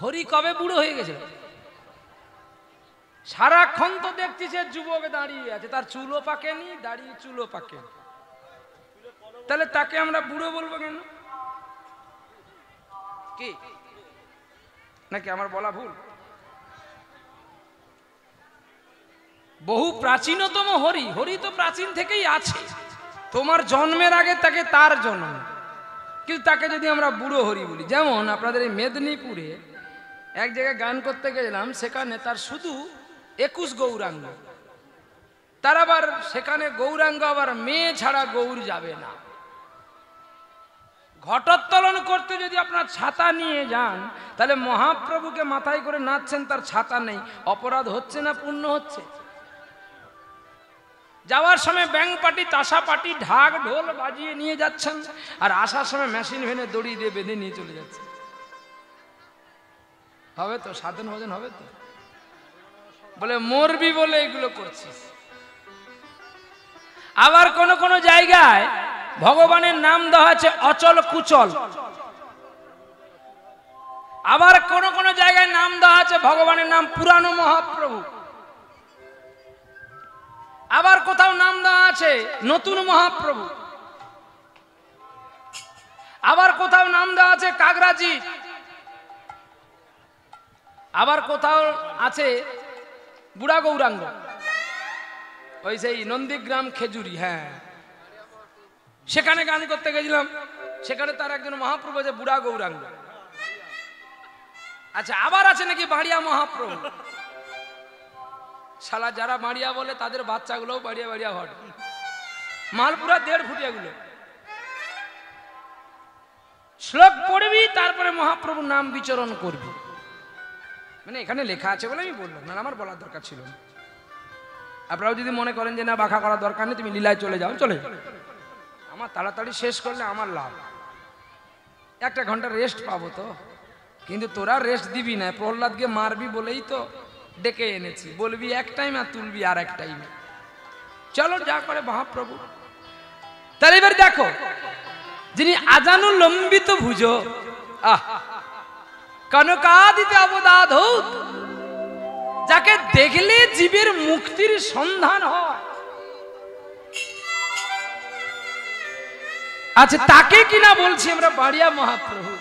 হরি কবে বুড়ো হয়ে গেছে? সারাক্ষণ তো দেখছি সে যুবক দাঁড়িয়ে আছে, তার চুলও পাকেনি, দাঁড়িয়ে চুলও পাকে, তাহলে তাকে আমরা বুড়ো বলবো কেন? কি নাকি আমার বলা ভুল? বহু প্রাচীনতম হরি, হরি তো প্রাচীন থেকেই আছে, তোমার জন্মের আগে তাকে তার জন্ম, কিন্তু তাকে যদি আমরা বুড়ো হরি বলি। যেমন আপনাদের এই মেদিনীপুরে এক জায়গায় গান করতে গেলাম, সেখানে তার শুধু 21 গৌরাঙ্গ, তার আবার সেখানে গৌরাঙ্গ আবার মেয়ে ছাড়া গৌর যাবে না। ঘটোত্তোলন করতে যদি আপনার ছাতা নিয়ে যান, তাহলে মহাপ্রভুকে মাথায় করে নাচছেন, তার ছাতা নেই, অপরাধ হচ্ছে না পুণ্য হচ্ছে? যাওয়ার সময় ব্যাং পার্টি, তাসা পার্টি, ঢাক ঢোল বাজিয়ে নিয়ে যাচ্ছেন, আর আসার সময় মেশিন ভেনে দড়ি দিয়ে বেঁধে নিয়ে চলে যাচ্ছে। হবে তো? সাধন ভজন হবে তো? বলে মরবি বলে এগুলো করছিস। আবার কোন কোন জায়গায় ভগবানের নাম দেওয়া আছে অচল কুচল, আবার কোন কোন জায়গায় নাম দেওয়া আছে ভগবানের নাম পুরানো মহাপ্রভু, আবার কোথাও নাম দেওয়া আছে নতুন মহাপ্রভু, আবার কোথাও নাম দেওয়া আছে কাগরাজি, আবার কোথাও আছে বুড়া গৌরাঙ্গ, ওই সেই নন্দীগ্রাম খেজুরি। হ্যাঁ, সেখানে গান করতে গেছিলাম, সেখানে তার একজন মহাপ্রভু আছে বুড়া গৌরাঙ্গ। আচ্ছা, আবার আছে নাকি বাড়িয়া মহাপ্রভু। শালা যারা বাড়িয়া বলে তাদের বাচ্চাগুলোও বাড়িয়া বাড়িয়া ঘটে, মালপুরা 1.5 ফুটিয়া গুলো। শ্লোক পড়বি, তারপরে মহাপ্রভুর নাম বিচরণ করবি, মানে এখানে লেখা আছে বলে আমি বললাম, না আমার বলার দরকার ছিল না। আপনারাও যদি মনে করেন যে না বাঁকা করার দরকার নেই, তুমি লীলায় চলে যাও, চলে যাও, আমার তাড়াতাড়ি শেষ করলে আমার লাভ, 1 ঘন্টা রেস্ট পাবো তো। কিন্তু তোরা রেস্ট দিবি না, প্রহ্লাদকে মারবি বলেই তো ডেকে এনেছি, বলবি এক টাইম আর তুলবি আর এক টাইমে। চলো যা করে মহাপ্রভু। তাহলে এবার দেখো, যিনি আজানুলম্বিত ভুজ, কনকাদিতে অবদাধৌত, যাকে দেখলে জীবের মুক্তির সন্ধান হয়, আচ্ছা তাকে কিনা বলছি আমরা বাড়িয়া মহাপ্রভু।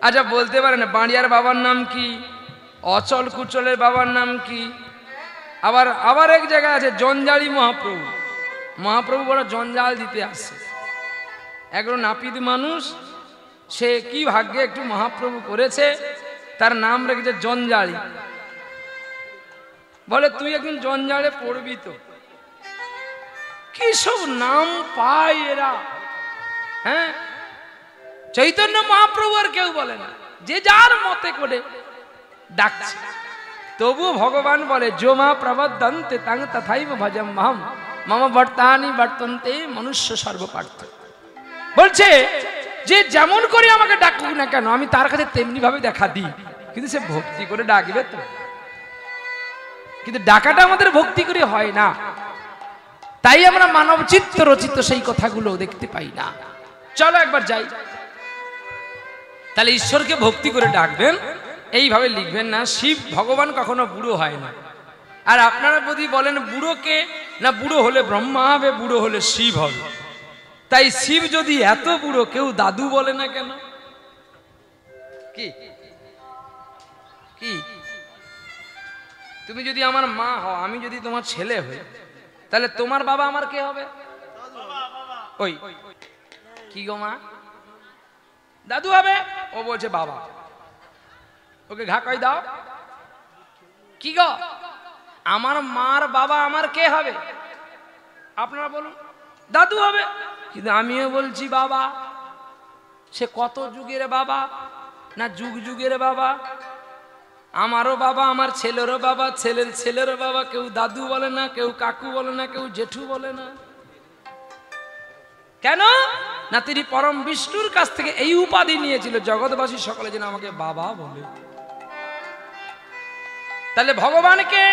আচ্ছা বলতে পারেন বাড়িয়ার বাবার নাম কি, অচল কুচলের বাবার নাম কি? আবার আবার এক জায়গায় আছে জঞ্জালি মহাপ্রভু। মহাপ্রভু বড় জঞ্জাল দিতে আসে, একজন নাপিত মানুষ, সে কি ভাগ্যে একটু মহাপ্রভু করেছে, তার নাম রেখেছে জঞ্জালি। বলে তুই একদিন জঞ্জালে পড়বি তো। কি সব নাম পায় এরা। হ্যাঁ, চৈতন্য মহাপ্রভু আর কেউ বলে না, যে যার মতে করে ডাকছে। তবু ভগবান বলে জোমা প্রবদন্তে তাং তথাইব ভজম মহম মম বর্তানি বর্তন্তে মনুষ্য সর্বপার্থ। বলছে যে যেমন করে আমাকে ডাকুক না কেন, আমি তার কাছে তেমনি ভাবে দেখা দিই, কিন্তু সে ভক্তি করে ডাকবে তো। কিন্তু ডাকাটা আমাদের ভক্তি করে হয় না, তাই আমরা মানব চিত্ত রচিত সেই কথাগুলো দেখতে পাই না। চলো একবার যাই। তাহলে ঈশ্বরকে ভক্তি করে ডাকবেন, এইভাবে লিখবেন না শিব ভগবান কখনো বুড়ো হয় না। আর আপনারা যদি বলেন বুড়োকে, না বুড়ো হলে ব্রহ্মা হবে, বুড়ো হলে শিব হবে। তাই শিব যদি এত বুড়ো, কেউ দাদু বলে না কেন? কি কি তুমি যদি আমার মা হও, আমি যদি তোমার ছেলে হই, তাহলে তোমার বাবা আমার কে হবে? ওই কি গো মা, দাদু হবে। ও বলছে বাবা, ওকে ঘাকাই দাও। কি গো, আমার মার বাবা আমার কে হবে? আপনারা বলুন, দাদু হবে। কিন্তু আমিও বলছি বাবা। সে কত যুগের বাবা, না যুগ যুগের বাবা। আমারও বাবা, আমার ছেলেরও বাবা, ছেলের ছেলেরও বাবা। কেউ দাদু বলে না, কেউ কাকু বলে না, কেউ জেঠু বলে না। কেন না, তিনি পরম বিষ্ণুর কাছ থেকে এই উপাধি নিয়েছিল, জগৎবাসী সকলে যেন আমাকে বাবা বলে। তাহলে ভগবানকে,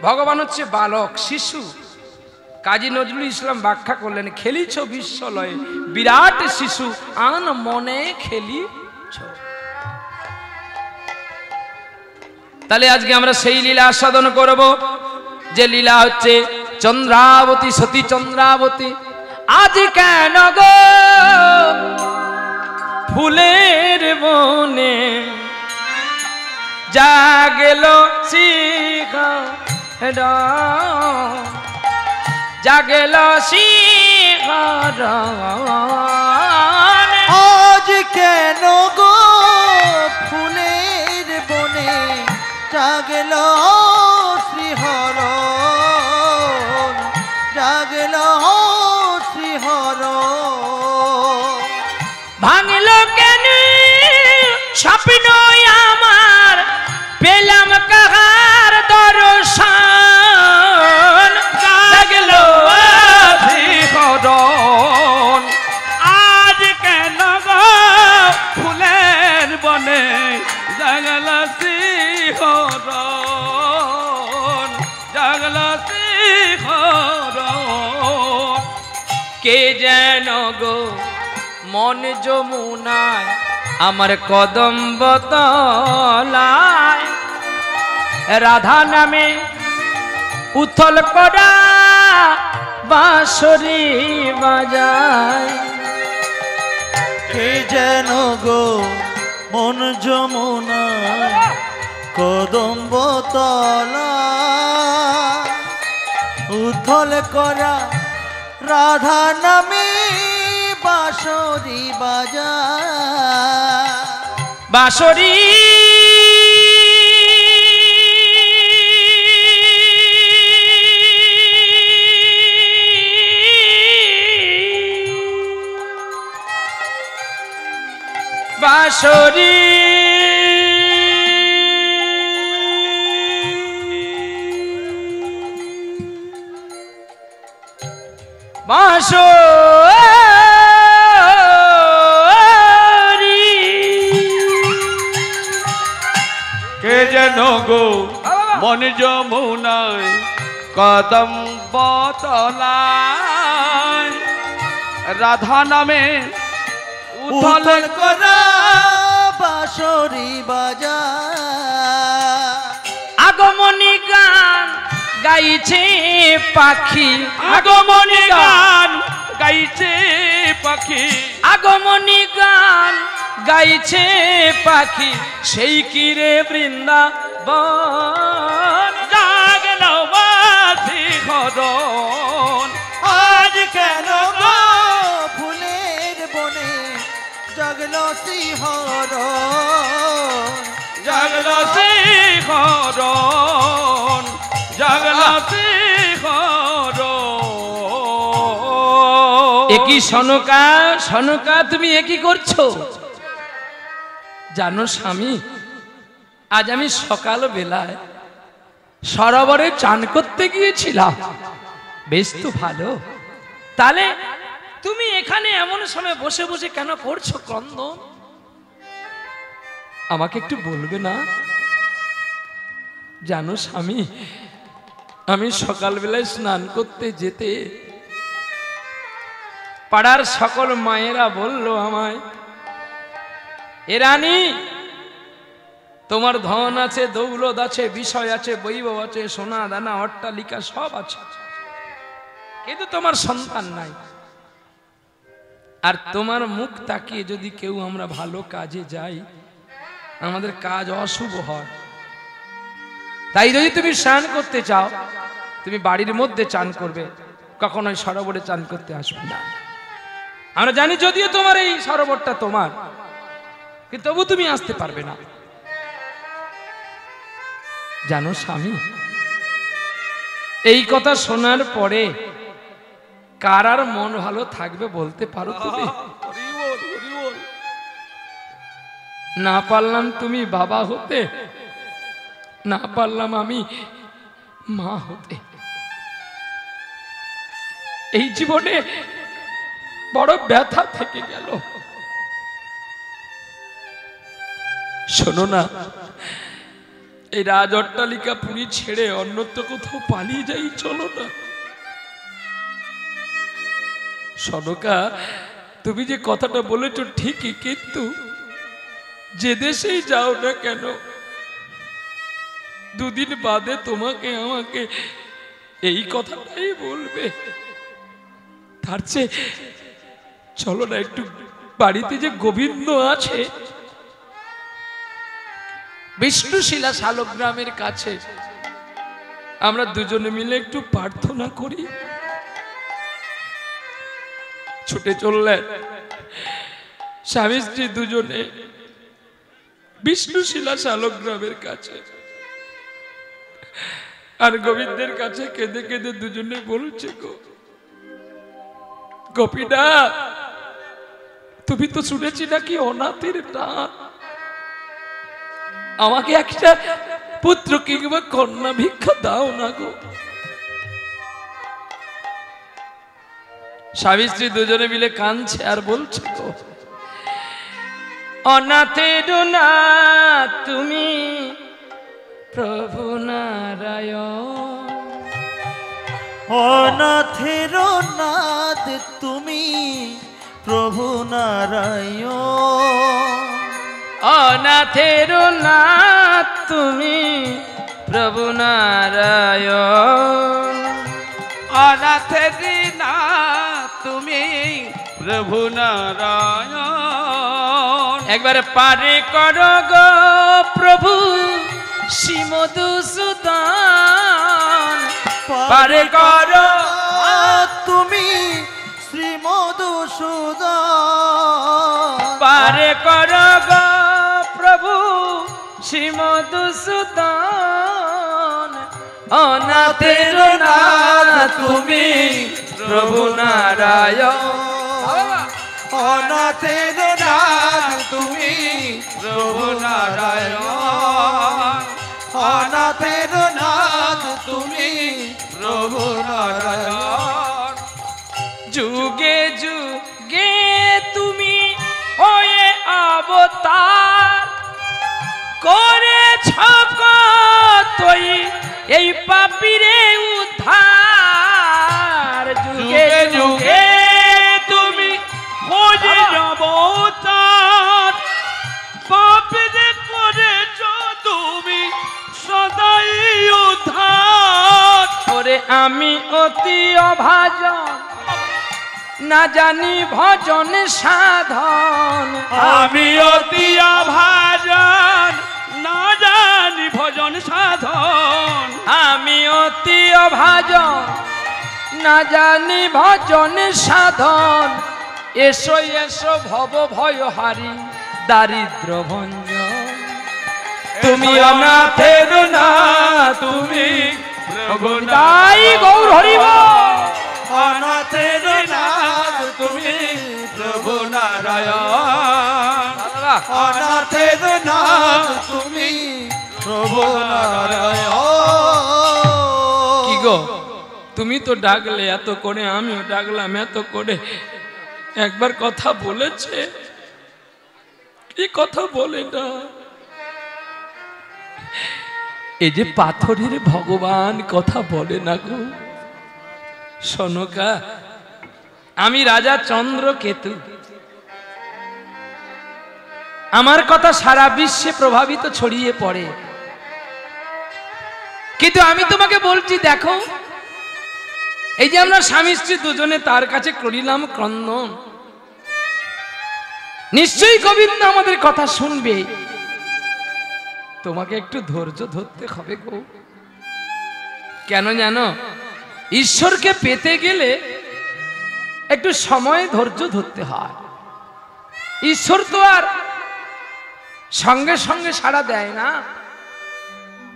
ভগবান হচ্ছে বালক, শিশু। কাজী নজরুল ইসলাম ব্যাখ্যা করলেন, খেলিছ বিশ্বলয়ে বিরাট শিশু আন মনে খেলিছ। তাহলে আজকে আমরা সেই লীলা আস্বাদন করব, যে লীলা হচ্ছে চন্দ্রাবতী, সতী চন্দ্রাবতী। আজ কেন গো ফুলের বনে জাগেল শিখর, জাগেল শিখর। আজ কেন গো ফুলের বনে জাগেল শ্রীহর, জাগেল শ্রীহর। ভাঙল কেন স্বপ্ন আমার, পেলাম কাহার দর্শন, জাগল শ্রীহরণ। আজ কেন গো ফুলের বনে জাগল শ্রীহরণ, জাগল শ্রীহরণ। কে যেন গো মন যমুনায় আমার কদম্ব তলায়, রাধা নামে উথল করা বাঁশরি বাজায়। কে যেন গো মন যমুনায় কদম্ব তলা উথল করা রাধা নামে বাঁশরি বাজায়। বাঁশরি বাঁশরি বাঁশরি। কে যেন গো মন যমুনায় কদম্ব তলায় রাধা নামে উথল করা বাঁশরি বাজায়। আগমনী গান গাইছে পাখি, আগমনী গান গাইছে পাখি, আগমনী গান গাইছে পাখি, সেই কিরে বৃন্দাবন, জাগল শ্রীহরণ। আজ কেন গো ফুলের বনে জাগল শ্রীহর, জাগল শ্রীহরণ, জাগল শ্রীহরণ। একই সনকা, সনকা তুমি একই করছো? জানো স্বামী, আজ আমি সকাল বেলায় সরোবরে চান করতে গিয়েছিলাম। বেশ তো ভালো। তাহলে তুমি এখানে এমন সময় বসে বসে কেন করছো ক্রন্দন? আমাকে একটু বলবে না? জানো স্বামী, আমি সকালবেলায় স্নান করতে যেতে পাড়ার সকল মায়েরা বলল আমায়, এ রানী, তোমার ধন আছে, দৌলত আছে, বিষয় আছে, বৈভব আছে, সোনা দানা অট্টালিকা সব আছে, কিন্তু তোমার সন্তান নাই। আর তোমার মুখ তাকিয়ে যদি কেউ আমরা ভালো কাজে যাই, আমাদের কাজ অশুভ হয়। তাই যদি তুমি স্নান করতে চাও, তুমি বাড়ির মধ্যে চান করবে, কখনোই সরোবরে চান করতে আসবে না। আমরা জানি যদিও তোমার এই সরোবরটা তোমার, কিন্তু তবু তুমি আসতে পারবে না। জানো স্বামী, এই কথা শোনার পরে কার আর মন ভালো থাকবে বলতে পারো তুমি? না পারলাম তুমি বাবা হতে, না পারলাম আমি মা হতে। এই জীবনে বড় ব্যথা থেকে গেল। শোনো না, এই রাজ অট্টালিকা পুরী ছেড়ে অন্যত্র কোথাও পালিয়ে যাই, চলো না। সনকা, তুমি যে কথাটা বলেছো ঠিকই, কিন্তু যে দেশেই যাও না কেন দুদিন বাদে তোমাকে আমাকে এই কথাটাই বলবে। তার চেয়ে চলো না একটু বাড়িতে যে গোবিন্দ আছে বিষ্ণুশিলা শালগ্রামের কাছে, আমরা দুজনে মিলে একটু প্রার্থনা করি। ছুটে চললেন স্বামী স্ত্রী দুজনে বিষ্ণুশিলা শালগ্রামের কাছে। আর গোবিন্দের কাছে কেঁদে কেঁদে দুজনে বলছে, গো গোপীনাথ, তুমি তো শুনেছি নাকি অনাথের নাথ, আমাকে একটা পুত্র কিংবা কন্যা ভিক্ষা দাও না গো। স্বামী স্ত্রী দুজনে মিলে কাঁদছে আর বলছে, গো অনাথের নাথ তুমি প্রভু নারায়ণ, অনাথের নাথ তুমি প্রভু নারায়ণ, অনাথের নাথ তুমি প্রভু নারায়ণ, অনাথের নাথ তুমি প্রভু নারায়ণ। একবার পারে করো গো প্রভু শ্রীমধুসূদন, পারে করো তুমি শ্রী মধুসূদন, পারে করো গো প্রভু শ্রীমধুসূদন, অনাথের নাথ তুমি প্রভু নারায়ণ, অনাথের নাথ তুমি প্রভু নারায়ণ, অনাথের নাথ তুমি প্রভু নারায়ণ। যুগে যুগে তুমি হয়ে অবতার করেছ কতই এই পাপীরে উদ্ধার, যুগে যুগে তুমি খোঁজে অবতার, পাপীরে করেছ তুমি সদাই উদ্ধার। ওরে আমি অতি অভাজন না জানি ভজন সাধন, আমি অতি অভাজন না জানি ভজন সাধন, আমি অতি অভাজন না জানি ভজন সাধন, এসো এসো ভব ভয় হারি দারিদ্র ভঞ্জন, তুমি অনাথের নাথ তুমি প্রভু তাই গৌর হরিব, অনাথের নাথ তুমি প্রভু নারায়ণ, অনাথের নাথ তুমি প্রভু নারায়ণ। কি গো তুমি তো ডাকলে এত করে, আমিও ডাকলাম এত করে, একবার কথা বলেছে? কি কথা বলে না? এই যে পাথরের ভগবান কথা বলে না গো সনকা, আমি রাজা চন্দ্রকেতু, আমার কথা সারা বিশ্বে প্রভাবিত ছড়িয়ে পড়ে, কিন্তু আমি তোমাকে বলছি দেখো, এই যে আমরা স্বামী স্ত্রী দুজনে তার কাছে করিলাম ক্রন্দন, নিশ্চয়ই গোবিন্দ আমাদের কথা শুনবে, তোমাকে একটু ধৈর্য ধরতে হবে গো। কেন জানো, ঈশ্বরকে পেতে গেলে একটু সময় ধৈর্য ধরতে হয়। ঈশ্বর তো আর সঙ্গে সঙ্গে সাড়া দেয় না,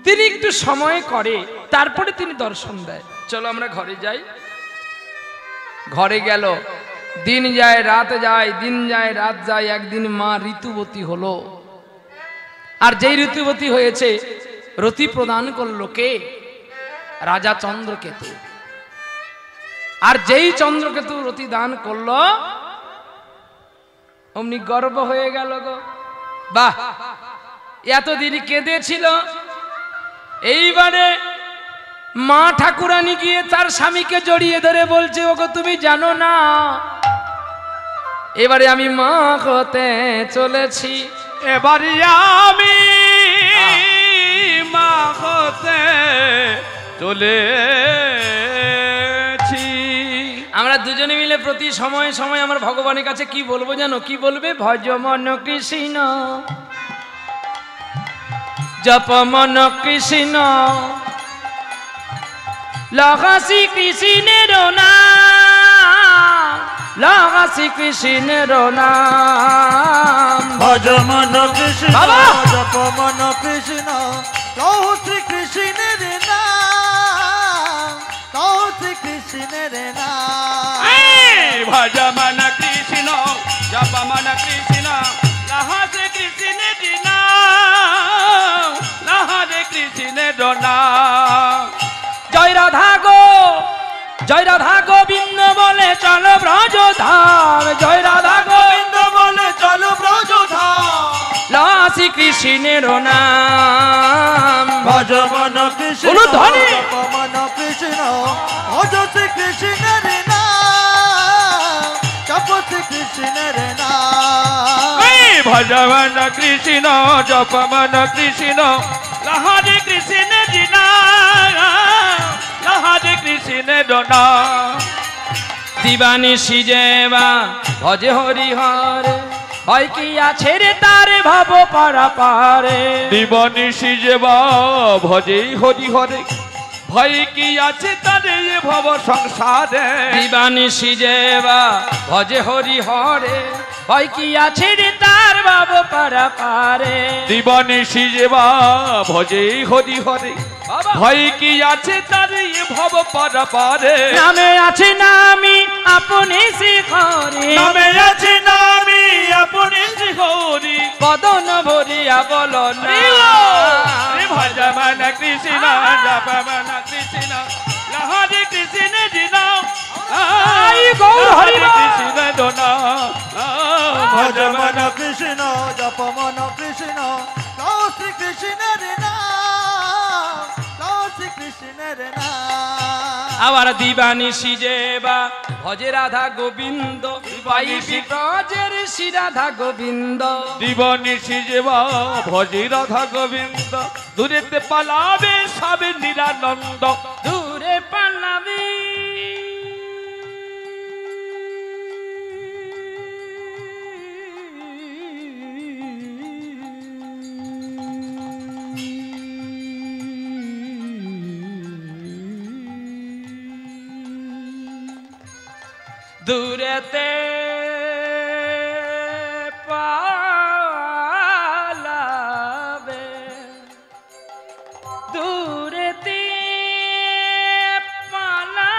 তিনি একটু সময় করে তারপরে তিনি দর্শন দেয়। চলো আমরা ঘরে যাই। ঘরে গেল, দিন যায় রাত যায়, দিন যায় রাত যায়, একদিন মা ঋতুবতী হলো। আর যেই ঋতুবতী হয়েছে রতি প্রদান করলো কে? রাজা চন্দ্রকেতু। আর যেই চন্দ্রকেতু রতি দান করলো অমনি গর্ব হয়ে গেল গো। বাহ, এতদিন কেঁদেছিল, এইবারে মা ঠাকুরানী গিয়ে তার স্বামীকে জড়িয়ে ধরে বলছে, ওগো তুমি জানো না এবারে আমি মা হতে চলেছি, এবারে আমি মা হতে হতে চলেছি। আমরা দুজনে মিলে প্রতি সময় সময় আমার ভগবানের কাছে কি বলবো জানো? কি বলবে? ভজ মন কৃষ্ণ, জপ মন কৃষ্ণ, লগাসি কৃষ্ণের নাম, লগাসি কৃষ্ণের নাম। ভজ মন কৃষ্ণ, বাবা! জপ মন কৃষ্ণ, লও শ্রী কৃষ্ণের নাম, লও শ্রী কৃষ্ণের নাম। ভজ মন কৃষ্ণ, জপ মন কৃষ্ণ, লহরে কৃষ্ণের নাম, লহরে কৃষ্ণের নাম। জয় রাধা গো, জয় রাধা গোবিন্দ বলে চলো ব্রজধাম, জয় রাধা গোবিন্দ বলে চলো ব্রজধাম। লাসি কৃষ্ণের নাম। ভজ মন কৃষ্ণ, অনুধ্বনি। জপ মন কৃষ্ণ, ভজ শ্রী কৃষ্ণের নাম, জপ শ্রী কৃষ্ণের নাম। ভজ মন কৃষ্ণ, জপ মন কৃষ্ণ, লহরে কৃষ্ণের নাম, লহরে কৃষ্ণের নাম। দিবানি সিজেবা ভজে হরি হরে, হয় কি আছে রে তার ভাব পারা পারে। দিবানিশি যেবা ভজে হরি হরে, ভয় কি আছে তার এ ভব সংসারে। দিবানি সিজেবা ভজে হরি হরে, হয় কি আছে রে তার ভাব পারা পারে। দিবানিশি যেবা ভজে হরি হরে, বাবা! ভয় কি আছে তার এ ভব পারা পারে। নামে আছে নামি আপনি শিখরে, নামে আছে নামি আপনি হরি। বদন ভরিয়া বল না। ভজ মন কৃষ্ণ, জপ মন কৃষ্ণ, লহরে কৃষ্ণের নাম, গৌর হরি বল। কৃষ্ণের নাম। ভজ মন কৃষ্ণ, জপ মন কৃষ্ণ, লও শ্রী কৃষ্ণের নাম, লও শ্রী কৃষ্ণের নাম। আবার দিবানি সিজেবা ভজে রাধা গোবিন্দ, পাইবি ব্রজের শ্রী রাধা গোবিন্দ। দিবানিশি যেবা ভজে রাধা গোবিন্দ, দূরেতে পালাবে সবে নিরানন্দ। দূরে পালাবি দূরেতে পালাবে, দূরেতে পালা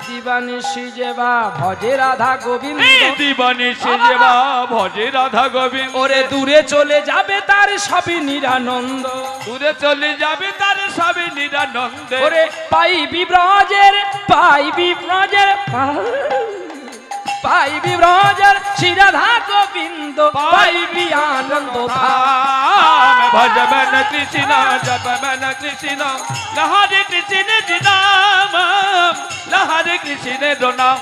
দিবানিশি যেবা ভজে রাধা গোবিন্দ, দিবানিশি যেবা ভজে রাধা গোবিন্দ, ওরে দূরে চলে যাবে তার সবই নিরানন্দ। দূরে চলে যাবে তার সবে নিরানন্দে। ওরে পাইবি ব্রজের, পাইবি ব্রজের, পাইবি ব্রজের শ্রী রাধা গোবিন্দ, পাইবি আনন্দ ধাম। ভজ মন কৃষ্ণ, জপ মন কৃষ্ণ, লহরে কৃষ্ণের নাম, লহরে কৃষ্ণের নাম।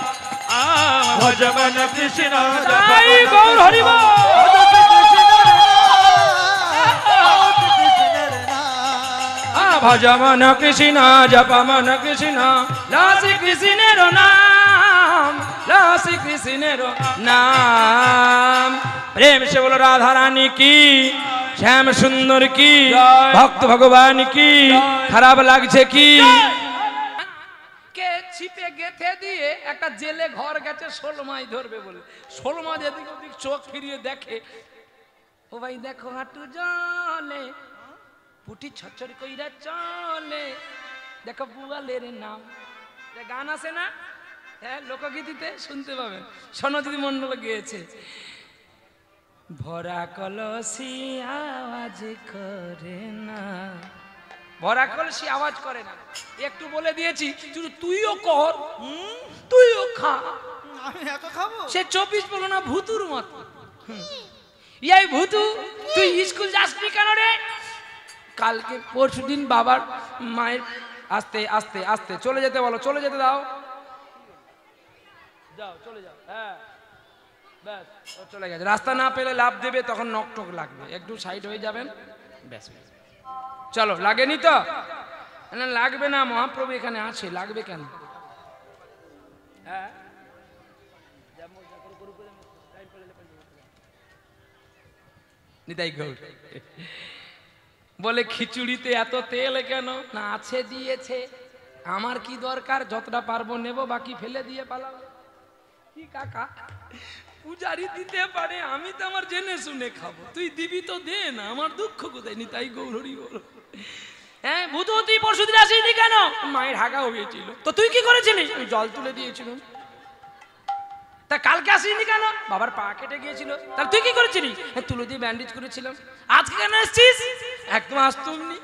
ভজ মন কৃষ্ণ, জপ জয় মন গৌর হরি বল। ভজ শ্রী কৃষ্ণের নাম, লও শ্রী কৃষ্ণের নাম। ভজ মন কৃষ্ণ, জপ মন কৃষ্ণ, লাসি কৃষ্ণের নাম, লাসি কৃষ্ণের নাম। প্রেম সে বলো রাধা রানী কি, শ্যাম সুন্দর কি, ভক্ত ভগবান কি। খারাপ লাগছে কি? কে ছিপে গেথে দিয়ে একটা জেলে ঘর গেছে শোল মাছ ধরবে বলে, শোল মাছ এদিক ওদিক চোখ ফিরিয়ে দেখে, ও ভাই দেখো হাঁটু জলে, পুটি ছচ্ছর কইরা চলে, দেখো বুয়ালের নাম। গান আছে না, হ্যাঁ, লোকগীতিতে শুনতে পাবেন, সনদিদি মন্ডল গিয়েছে। ভরা কলসি আওয়াজ করে না, ভরা কলসি আওয়াজ করে না। একটু বলে দিয়েছি তুইও কর, তুইও খা। আমি এত খাবো? সে 24 পরগনা ভূতুর মতো। এই ভূতু, তুই স্কুল যাসনি কেন রে? কালকে পরশুদিন বাবার মায়ের আস্তে আস্তে আস্তে চলে যেতে বলো, চলে যেতে দাও, যাও চলে যাও। হ্যাঁ ব্যাস, ও চলে গেছে। রাস্তা না পেলে লাভ দেবে, তখন নক টক লাগবে, একটু সাইড হয়ে যাবেন, ব্যাস। চলো, লাগেনি তো? না লাগবে না, মহাপ্রভু এখানে আছে, লাগবে কেন? হ্যাঁ নিতাই গৌর বলে খিচুড়িতে এত তেল কেন? না আছে, দিয়েছে, আমার কি দরকার, যতটা পারবো নেব, বাকি ফেলে দিয়ে পালাবো। কি কাকা, পূজারি দিতে পারে, আমি তো আমার জেনে শুনে খাবো, তুই দিবি তো দে না, আমার দুঃখ কোথায়? নিতাই গৌরী বল। হ্যাঁ ভূত, তুই পরশুদিন আসিনি কেন? মায়ের হাগা হয়েছিল। তো তুই কি করেছিলি? আমি জল তুলে দিয়েছিলাম। তা কালকে আসিনি কেন? বাবার পা কেটে গিয়েছিল। তাহলে তুই কি করেছিলি? তুলে দিয়ে ব্যান্ডেজ করেছিলাম। আজকে কেন আসছিস? একদম আসতুমনি,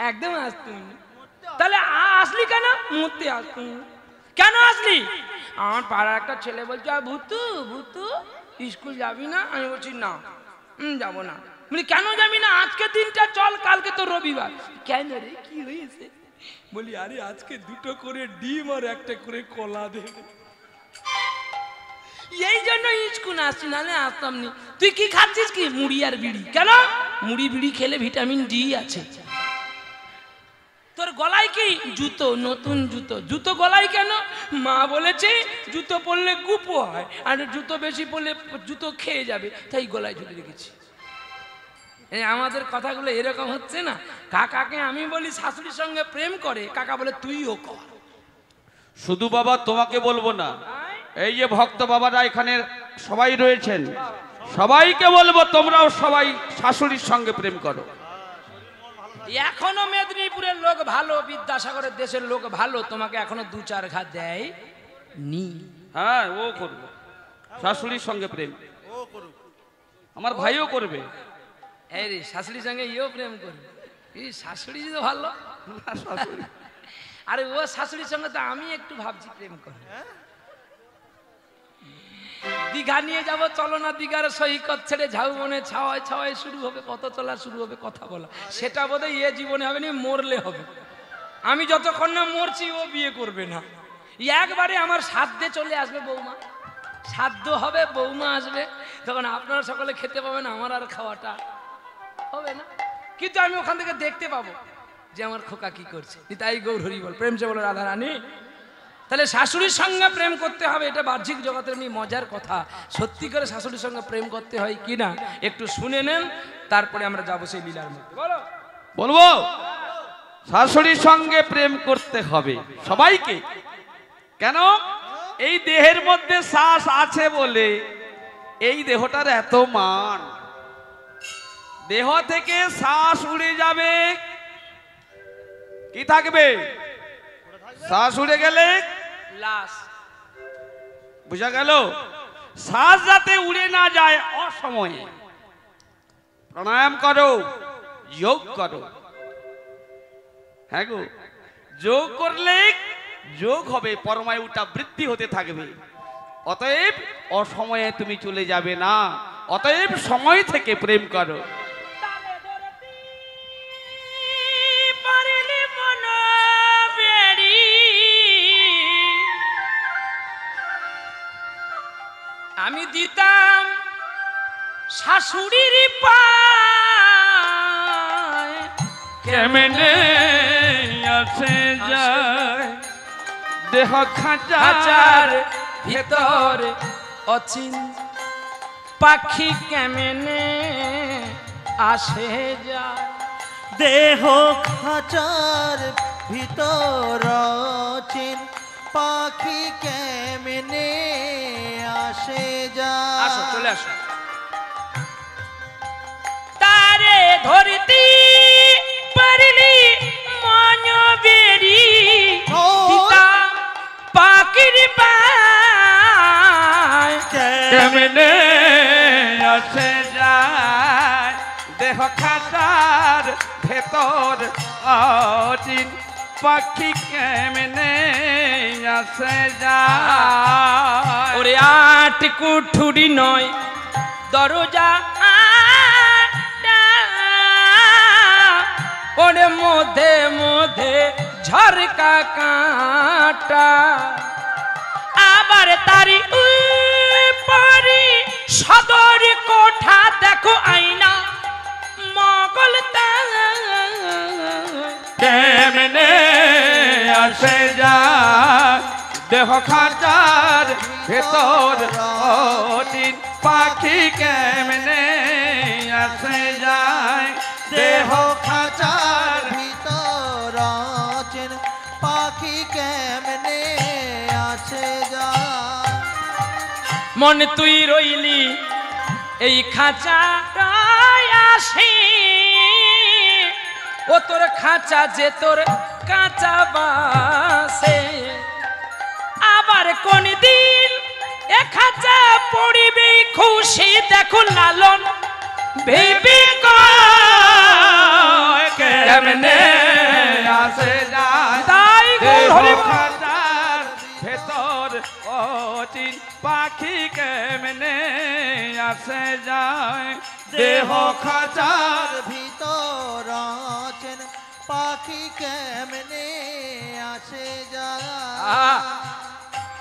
একদম আসতুমনি। তাহলে আসলি কেন? মূর্তি আসতুম। কেন আসলি? আমার পাড়ার একটা ছেলে বলছে ভূতু ভূতু স্কুল যাবি না? আমি বলছি না, যাবো না। বলি কেন যাবি না? আজকে দিনটা চল, কালকে তো রবিবার। কেন রে, কি হয়েছে? বলি আরে আজকে 2টো করে ডিম আর 1টা করে কলা দেবে, এই জন্য স্কুল আসছি, নাহলে আসতাম নি। তুই কি খাচ্ছিস? কি মুড়ি আর বিড়ি? কেন? মুড়ি বিড়ি খেলে ভিটামিন ডি আছে। তোর গলায় কি? জুতো, নতুন জুতো। জুতো গলায় কেন? মা বলেছে জুতো পরলে গুপো হয়, আর জুতো বেশি পরলে জুতো খেয়ে যাবে, তাই গলায় ঝুলে রেখেছি। আমাদের কথাগুলো এরকম হচ্ছে না? কাকাকে আমি বলি শাশুড়ির সঙ্গে প্রেম করে, কাকা বলে তুইও কর। শুধু বাবা তোমাকে বলবো না, এই যে ভক্ত বাবারা এখানে সবাই রয়েছেন, সবাইকে বলবো তোমরাও সবাই শাশুড়ির সঙ্গে প্রেম করো। এখনো মেদিনীপুরের লোক ভালো, বিদ্যাসাগরের দেশের লোক ভালো, তোমাকে এখনো 2-4 ঘা দেয় নি। হ্যাঁ ও করবো, শাশুড়ির সঙ্গে প্রেম, ও করুক, আমার ভাইও করবে। এই রে শাশুড়ির সঙ্গে ইও প্রেম করবে। এই শাশুড়ি তো ভালো, আরে ও শাশুড়ির সঙ্গে তো আমি একটু ভাবছি প্রেম করি। দীঘা নিয়ে যাব, চলো না দীঘার সৈকত ছেড়ে ঝাউবনে ছাওয়ায় ছাওয়ায় শুরু হবে, কত চলা শুরু হবে, কথা বলা। সেটা বোধহয় এ জীবনে হবে না, মরলে হবে। আমি যতক্ষণ না মরছি ও বিয়ে করবে না। একবারে আমার সাধ্যে চলে আসবে বৌমা, সাধ্য হবে, বৌমা আসবে, তখন আপনারা সকলে খেতে পাবেন, আমার আর খাওয়াটা হবে না। কিন্তু আমি ওখান থেকে দেখতে পাবো যে আমার খোকা কি করছে। তাই গৌর হরি বল, প্রেম সে বলো রাধা রানী। তাহলে শাশুড়ির সঙ্গে প্রেম করতে হবে, এটা বাহ্যিক জগতের এমনি মজার কথা। সত্যি করে শাশুড়ির সঙ্গে প্রেম করতে হয় কিনা একটু শুনে নেন, তারপরে আমরা যাবো সেই লীলার মধ্যে। বলো, বলবো শাশুড়ির সঙ্গে প্রেম করতে হবে সবাইকে। কেন? এই দেহের মধ্যে শ্বাস আছে বলে এই দেহটার এত মান। দেহ থেকে শ্বাস উড়ে যাবে, কি থাকবে? শ্বাস উড়ে গেলে লাশ। বুঝা গেল? শ্বাস যাতে উড়ে না যায় অসময়ে প্রাণায়াম করো, যোগ করো। হ্যাঁ গো, যোগ করলে যোগ হবে, পরমায়ুটা বৃদ্ধি হতে থাকবে। অতএব অসময়ে তুমি চলে যাবে না, অতএব সময় থেকে প্রেম করো। আমি দিতাম শাশুড়ির পায়, কেমনে আসে যায় দেহ খাঁচার ভিতর অচিন পাখি, কেমনে আসে যায় দেহ খাঁচার ভিতর চিন পাখি, কেমনে আসে যায়। আসো, চলে আসো। তারে ধরতি পারলি মন বেরি, দিতাম পাখির পায়, কেমনে আসে যায় দেহ খাঁচার ভেতর অচিন পাখি কেমনে আসে যায়। ওরে আট কুঠুরি নয় দরজা ওরে মধ্যে মধ্যে ঝরকা কাঁটা আবার তারি পারি সদর কোঠা দেখো আইনা মগল কেমনে আসে যায় দেহ খাঁচার ভেতর অচিন পাখি কেমনে আসে যায়। দেহ খাঁচার ভিতর অচেন পাখি কেমনে আসে যায়। মন তুই রইলি এই খাঁচা আসি ও তোর খাঁচা যে তোর কাঁচা বাসে আবার কোন দিন এ খাঁচা পড়িবি খুশি দেখো লালন ভেবে কেমনে আসে যায় তাই দেহ খাঁচার ভেতর অচিন পাখি কেমনে আসে যায়। দেহ খাঁচার ভিতর অচেন পাখি কেমনে আসে যায়।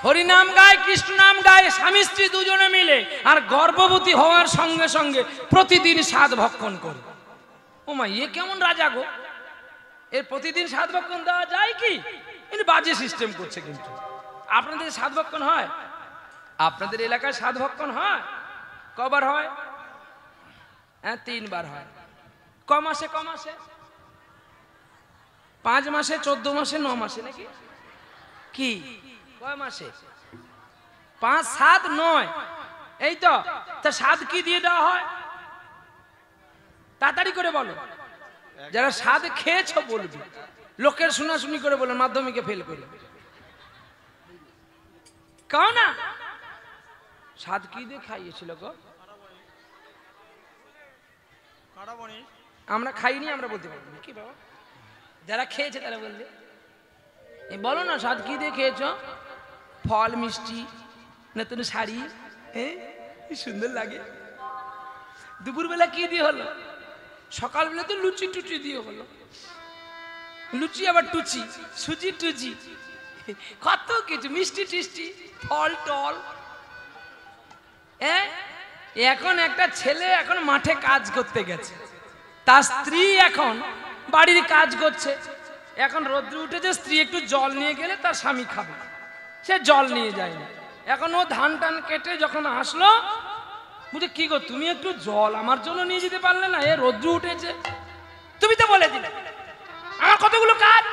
হরিনাম গায় কৃষ্ণ নাম গায় স্বামী স্ত্রী দুজনে মিলে আর গর্ভবতী হওয়ার সঙ্গে সঙ্গে প্রতিদিন স্বাদ ভক্ষণ করে। ও মা এ কেমন রাজা গো, এর প্রতিদিন স্বাদ ভক্ষণ দেওয়া যায় কি? কিন্তু বাজে সিস্টেম করছে। কিন্তু আপনাদের স্বাদ ভক্ষণ হয়? আপনাদের এলাকায় স্বাদ ভক্ষণ হয়? কবার হয়? হ্যাঁ 3 বার হয়। ক মাসে? 5 মাসে, 14 মাসে, 9 মাসে নাকি? কি কয় মাসে? 5, 7, 9 এই তো। তা স্বাদ কি দিয়ে দেওয়া হয়? তাড়াতাড়ি করে বলো, যারা স্বাদ খেয়েছো বলবি, লোকের শোনাশুনি করে বলো মাধ্যমিকে ফেল করে কাও না। স্বাদ কি দিয়ে খাইয়েছিল গো? আমরা খাইনি, আমরা বলতে পারবো না। কি বাবা, যারা খেয়েছে তারা বলবে বলো না স্বাদ কি দিয়ে খেয়েছো? ফল, মিষ্টি, নতুন শাড়ি, সুন্দর লাগে। দুপুরবেলা কি দিয়ে হলো? সকালবেলা তো লুচি টুচি দিয়ে হলো। লুচি আবার টুচি, সুজি টুচি, কত কিছু, মিষ্টি টিষ্টি, ফল টল। এখন একটা ছেলে এখন মাঠে কাজ করতে গেছে, তার স্ত্রী এখন বাড়ির কাজ করছে। এখন রোদ্রে উঠেছে, স্ত্রী একটু জল নিয়ে গেলে তার স্বামী খাবে, সে জল নিয়ে যায় না। এখন ও ধান টান কেটে যখন আসলো, বুঝে কি গো তুমি একটু জল আমার জন্য নিয়ে যেতে পারলে না? এ রোদ্রে উঠেছে, তুমি তো বলে দিলে আমার কতগুলো কাজ।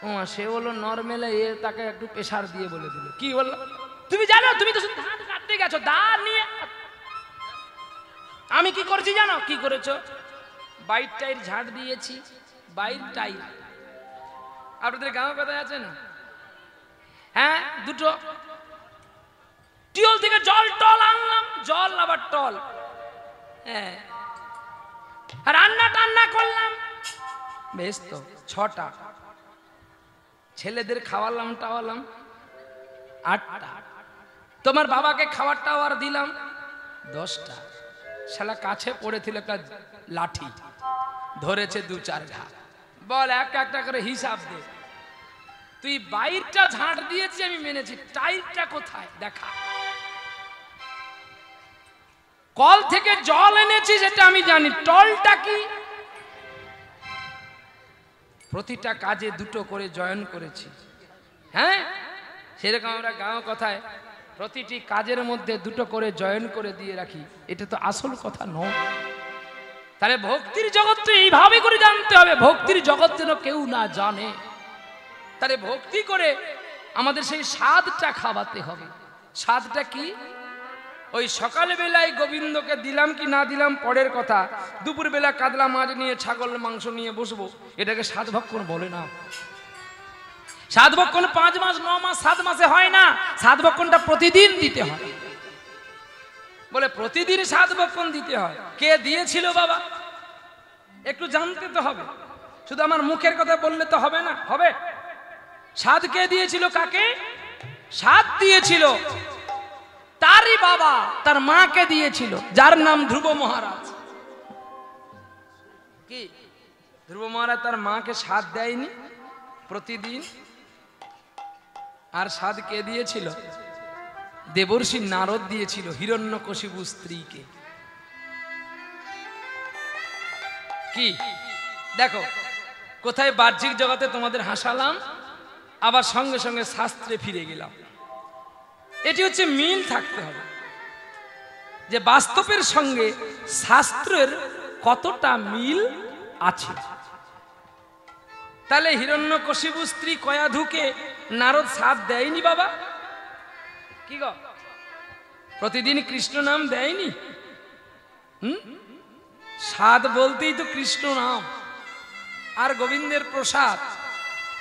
ও সে বললো নর্মেলে এ তাকে একটু প্রেশার দিয়ে বলে দিল। কি বললো? তুমি জানো তুমি তো শুধু ধান কাটতে গেছো, দা নিয়ে। আমি কি করেছি জানো? কি করেছো? বাইর টাইর ঝাড় দিয়েছি। বাইর টাইর আপনাদের গাঁও কোথায় আছে না? হ্যাঁ, দুটো টিউল থেকে জল টল আনলাম, জল আবার টল। হ্যাঁ, রান্না টান্না করলাম, বেশ তো 6টা। ছেলেদের খাওয়ালাম টাওয়ালাম 8টা। তোমার বাবাকে খাবার টাওয়ার দিলাম 10টা। শালা কাছে পড়েছিল একটা লাঠি, ধরেছে 2-4 ঘা। বল একটা করে হিসাব দে। তুই বাইরটা ঝাঁট দিয়েছি আমি মেনেছি, টাইরটা কোথায় দেখা। কল থেকে জল এনেছি সেটা আমি জানি, টলটা কি? প্রতিটা কাজে 2টো করে জয়েন করেছি। হ্যাঁ, সেরকম আমরা গাঁও কথায় প্রতিটি কাজের মধ্যে 2টো করে জয়েন করে দিয়ে রাখি। এটা তো আসল কথা নয়। তাহলে ভক্তির জগৎ তো এইভাবে করে জানতে হবে, ভক্তির জগৎ যেন কেউ না জানে। তাহলে ভক্তি করে আমাদের সেই স্বাদটা খাওয়াতে হবে। স্বাদটা কি? ওই সকালে বেলায় গোবিন্দকে দিলাম কি না দিলাম পরের কথা, দুপুর বেলা কাতলা মাছ নিয়ে ছাগল মাংস নিয়ে বসবো, এটাকে স্বাদ ভক্ষণ বলে না। স্বাদ ভক্ষণ 5 মাস 9 মাস 7 মাসে হয় না, স্বাদ ভক্ষণটা প্রতিদিন দিতে হয়। বলে প্রতিদিন স্বাদ ভক্ষণ দিতে হয়। কে দিয়েছিল বাবা? একটু জানতে তো হবে, শুধু আমার মুখের কথা বললে তো হবে না। হবে স্বাদ কে দিয়েছিল? কাকে স্বাদ দিয়েছিল? তারই বাবা তার মাকে দিয়েছিল, যার নাম ধ্রুব মহারাজ। কি ধ্রুব মহারাজ তার মাকে স্বাদ দেয়নি প্রতিদিন? আর স্বাদ কে দিয়েছিল? দেবর্ষি নারদ দিয়েছিল হিরণ্যকশিপু স্ত্রীকে। কি দেখো, কোথায় বাহ্যিক জগতে তোমাদের হাসালাম, আবার সঙ্গে সঙ্গে শাস্ত্রে ফিরে গেলাম। এটি হচ্ছে মিল থাকতে হবে, যে বাস্তবের সঙ্গে শাস্ত্রের কতটা মিল আছে। তাহলে হিরণ্যকশিপু স্ত্রী কয়াধুকে নারদ সাথ দেয়নি বাবা? কি গো, প্রতিদিন কৃষ্ণ নাম দেয়নি? সাধ বলতেই তো কৃষ্ণ নাম আর গোবিন্দের প্রসাদ,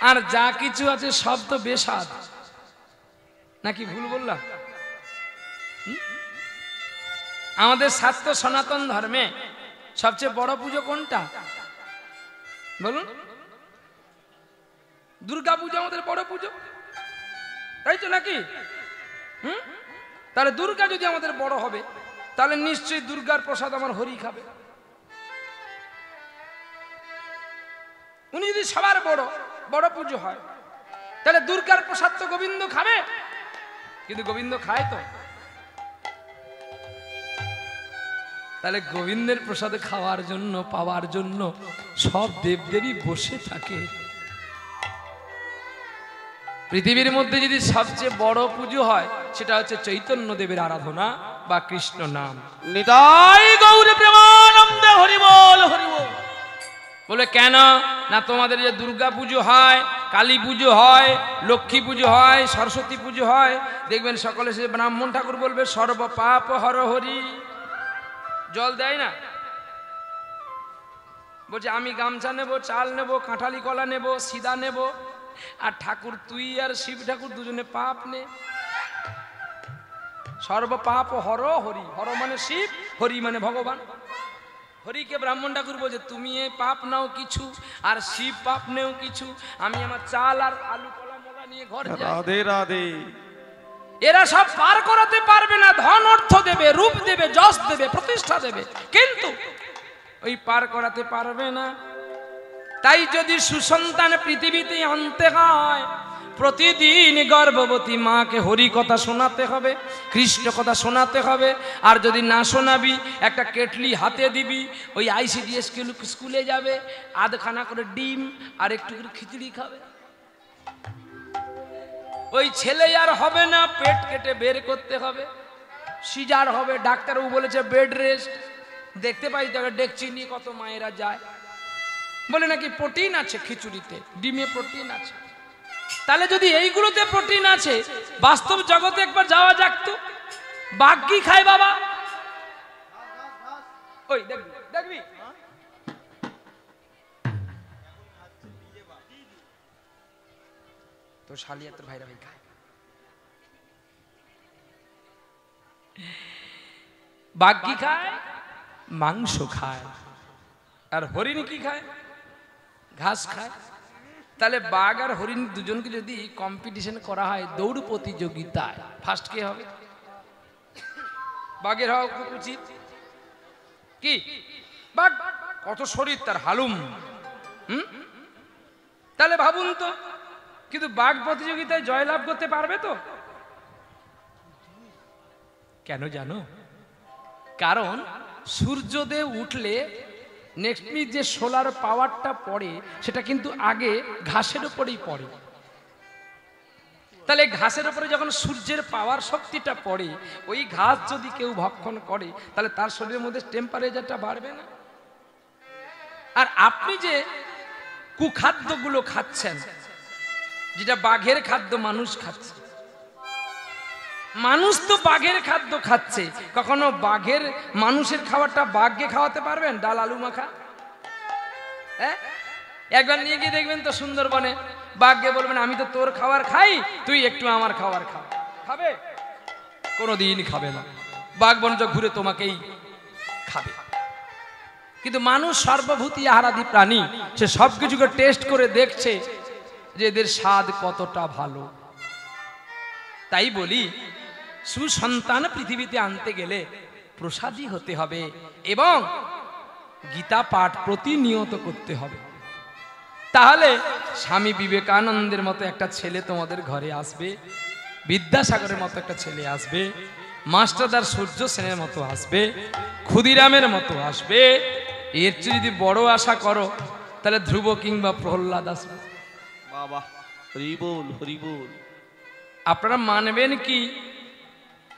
আর যা কিছু আছে সব তো বেসাদ। নাকি ভুল বললাম? আমাদের শাস্ত্র সনাতন ধর্মে সবচেয়ে বড় পুজো কোনটা বলুন? দুর্গা পুজো আমাদের বড় পুজো, তাই তো নাকি? তাহলে দুর্গা যদি আমাদের বড় হবে, তাহলে নিশ্চয়ই দুর্গার প্রসাদ আমার হরি খাবে। উনি যদি সবার বড় পুজো হয়, তাহলে দুর্গার প্রসাদ তো গোবিন্দ খাবে। কিন্তু গোবিন্দ খায় তো? তাহলে গোবিন্দের প্রসাদ খাওয়ার জন্য, পাওয়ার জন্য সব দেবদেবী বসে থাকে। পৃথিবীর মধ্যে যদি সবচেয়ে বড় পুজো হয়, সেটা হচ্ছে চৈতন্য দেবের আরাধনা বা কৃষ্ণ নাম। নিতাই গৌর প্রেমানন্দে হরি বল হরি বল। বলে কেন না, তোমাদের যে দুর্গা পুজো হয়, কালী পুজো হয়, লক্ষ্মী পুজো হয়, সরস্বতী পুজো হয়, দেখবেন সকলে সে ব্রাহ্মণ ঠাকুর বলবে সর্ব পাপ হর হরি। জল দেয় না, বলছে আমি গামছা নেব, চাল নেব, কাঁঠালি কলা নেব, সিদা নেব, আর ঠাকুর তুই আর শিব ঠাকুর দুজনে পাপ নে। সর্ব পাপ হর হরি, হর মানে শিব, হরি মানে ভগবান। হরিকে ব্রাহ্মণ ঠাকুর বলছে তুমি এই পাপ নাও কিছু, আর শিব পাপ নেও কিছু, আমি আমার চাল আর আলু কলা মোলা নিয়ে ঘর যাই। রাধে রাধে। এরা সব পার করাতে পারবে না, ধন অর্থ দেবে, রূপ দেবে, যশ দেবে, প্রতিষ্ঠা দেবে, কিন্তু ওই পার করাতে পারবে না। তাই যদি সুসন্তান পৃথিবীতে আনতে হয়, প্রতিদিন গর্ভবতী মাকে হরি কথা শোনাতে হবে, কৃষ্ণ কথা শোনাতে হবে। আর যদি না শোনাবি, একটা কেটলি হাতে দিবি, ওই ICDS স্কুলে যাবে, আধখানা করে ডিম আর একটু করে খিচুড়ি খাবে। ওই ছেলে আর হবে না, পেট কেটে বের করতে হবে, সিজার হবে। ডাক্তারও বলেছে বেড রেস্ট। দেখতে পাই তাকে ডেকচি নিয়ে কত মায়েরা যায়, বলে নাকি প্রোটিন আছে খিচুড়িতে, ডিমে প্রোটিন আছে। তাহলে যদি এইগুলোতে প্রোটিন আছে, বাস্তব জগতে একবার যাওয়া যাক তো। বাঘ কি খায় বাবা? ওই দেখবি দেখবি তো শালিয়া তোর ভাইরা ভাই খায়। বাঘ কি খায়? মাংস খায়। আর হরিণ কি খায়? ঘাস খায়। তাহলে বাঘ আর হরিণ দুজনকে যদি কম্পিটিশন করা হয় দৌড় প্রতিযোগিতায়, ফার্স্ট কে হবে? বাঘের হওয়া উচিত। কি বাঘ কত শরীর তার, হালুম। তাহলে ভাবুন তো, কিন্তু বাঘ প্রতিযোগিতায় জয়লাভ করতে পারবে তো? কেন জানো? কারণ সূর্যোদয় উঠলে নেক্সট যে সোলার পাওয়ারটা পড়ে, সেটা কিন্তু আগে ঘাসের উপরেই পড়ে। তাহলে ঘাসের উপরে যখন সূর্যের পাওয়ার শক্তিটা পড়ে, ওই ঘাস যদি কেউ ভক্ষণ করে, তাহলে তার শরীরের মধ্যে টেম্পারেচারটা বাড়বে না? আর আপনি যে কুখাদ্যগুলো খাচ্ছেন, যেটা বাঘের খাদ্য মানুষ খাচ্ছে, মানুষ তো বাঘের খাদ্য খাচ্ছে, কখনো বাঘের মানুষের খাবারটা বাঘকে খাওয়াতে পারবেন? ডাল আলু মাখা? হ্যাঁ, একবার নিয়ে গিয়ে দেখবেন তো সুন্দরবনে, বাঘকে বলবেন আমি তো তোর খাবার খাই, তুই একটু আমার খাবার খা। খাবে? কোনোদিন খাবে না। বাঘ বরঞ্চ ঘুরে তোমাকেই খাবে। কিন্তু মানুষ সর্বভূতি আহারাদি প্রাণী, সে সবকিছুকে টেস্ট করে দেখছে যে এদের স্বাদ কতটা ভালো। তাই বলি সুসন্তান পৃথিবীতে আনতে গেলে প্রসাদী হতে হবে এবং গীতা পাঠ প্রতিনিয়ত করতে হবে। তাহলে স্বামী বিবেকানন্দের মতো একটা ছেলে তোমাদের ঘরে আসবে, বিদ্যাসাগরের মতো একটা ছেলে আসবে, মাস্টারদার সূর্য সেনের মতো আসবে, ক্ষুদিরামের মতো আসবে। এর চেয়ে যদি বড় আশা করো তাহলে ধ্রুব কিংবা প্রহ্লাদ আসবে। বাবা হরি বল হরি বল। আপনারা মানবেন কি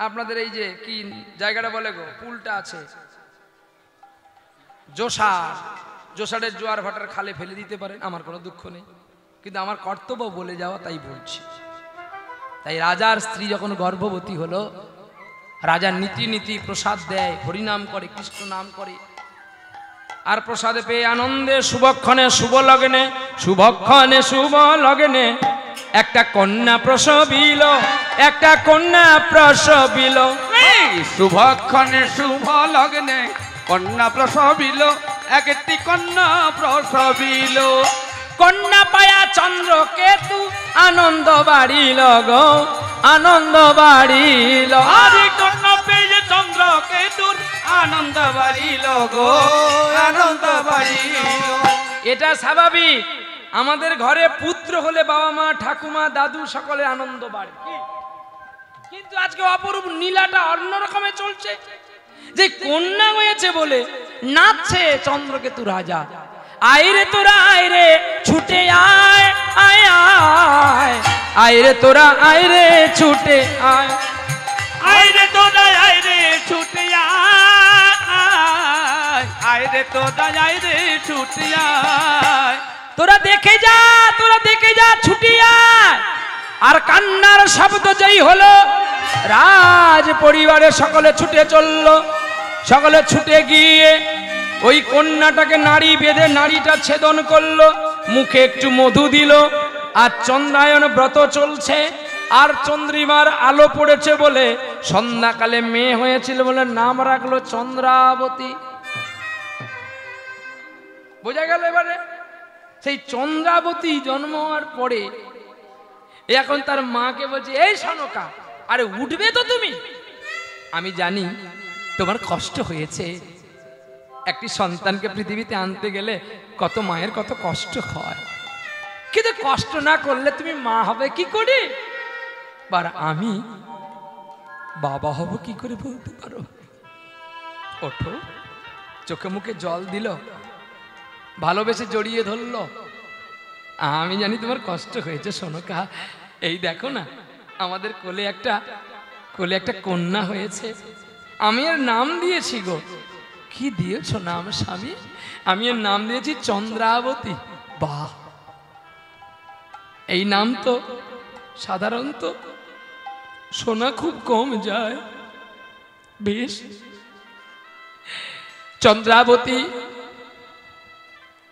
আপনাদের এই যে কি জায়গাটা বলে গো, পুলটা আছে জোসারের জোয়ার ভাটার খালে ফেলে দিতে পারেন, আমার কোনো দুঃখ নেই, কিন্তু আমার কর্তব্য বলে যাওয়া, তাই বলছি। তাই রাজার স্ত্রী যখন গর্ভবতী হলো, রাজার নীতি নীতি প্রসাদ দেয়, হরিনাম করে, কৃষ্ণ নাম করে, আর প্রসাদে পেয়ে আনন্দে শুভক্ষণে শুভ লগ্নে, শুভক্ষণে শুভ লগ্নে একটা কন্যা প্রসবিল, একটা কন্যা প্রসবিল। শুভক্ষণে শুভ লগ্নে কন্যা প্রসবিল, একটি কন্যা প্রসবিল। কন্যা পায়া চন্দ্র কেতু আনন্দ বাড়িল গো, আনন্দ বাড়িল। আরে কন্যা পেয়ে চন্দ্র কেতুর আনন্দ বাড়িল গো, আনন্দ বাড়িল। এটা স্বাভাবিক, আমাদের ঘরে পুত্র হলে বাবা মা ঠাকুমা দাদু সকলে আনন্দ বাড়ে, কিন্তু আজকে অপরূপ নীলাটা অন্যরকমে চলছে, যে কন্যা হয়েছে বলে নাচছে চন্দ্রকেতু রাজা। আইরে তোরা আইরে ছুটে আয়, আয় আয়, আইরে তোরা আইরে ছুটে আয়, আইরে তোরা আইরে ছুটে আয়, আইরে তোরা আইরে ছুটে আয়। তোরা দেখে যা, তোরা দেখে যা, ছুটে আয়। আর কান্নার শব্দ যেই হলো, রাজ পরিবারের সকলে ছুটে চলল। সকলে ছুটে গিয়ে ওই কন্যাটাকে নাড়ি বেঁধে নাড়িটা ছেদন করলো, মুখে একটু মধু দিল। আর চন্দ্রায়ণ ব্রত চলছে, আর চন্দ্রিমার আলো পড়েছে বলে সন্ধ্যাকালে মেয়ে হয়েছিল বলে নাম রাখলো চন্দ্রাবতী। বোঝা গেল? এবারে সেই চন্দ্রাবতী জন্ম হওয়ার পরে এখন তার মাকে বলছে, এই সনকা, আরে উঠবে তো তুমি? আমি জানি তোমার কষ্ট হয়েছে, একটি সন্তানকে পৃথিবীতে আনতে গেলে কত মায়ের কত কষ্ট হয়, কিন্তু কষ্ট না করলে তুমি মা হবে কি করে? আর আমি বাবা হব কি করে বলতে পারো? ওঠো। চোখে মুখে জল দিল, ভালোবেসে জড়িয়ে ধরলো। আমি জানি তোমার কষ্ট হয়েছে সনকা, এই দেখো না আমাদের কোলে একটা কন্যা হয়েছে, আমি এর নাম দিয়েছি গো। কি দিয়েছ নাম স্বামী? আমি এর নাম দিয়েছি চন্দ্রাবতী। বাহ, এই নাম তো সাধারণত শোনা খুব কম যায়। বেশ, চন্দ্রাবতী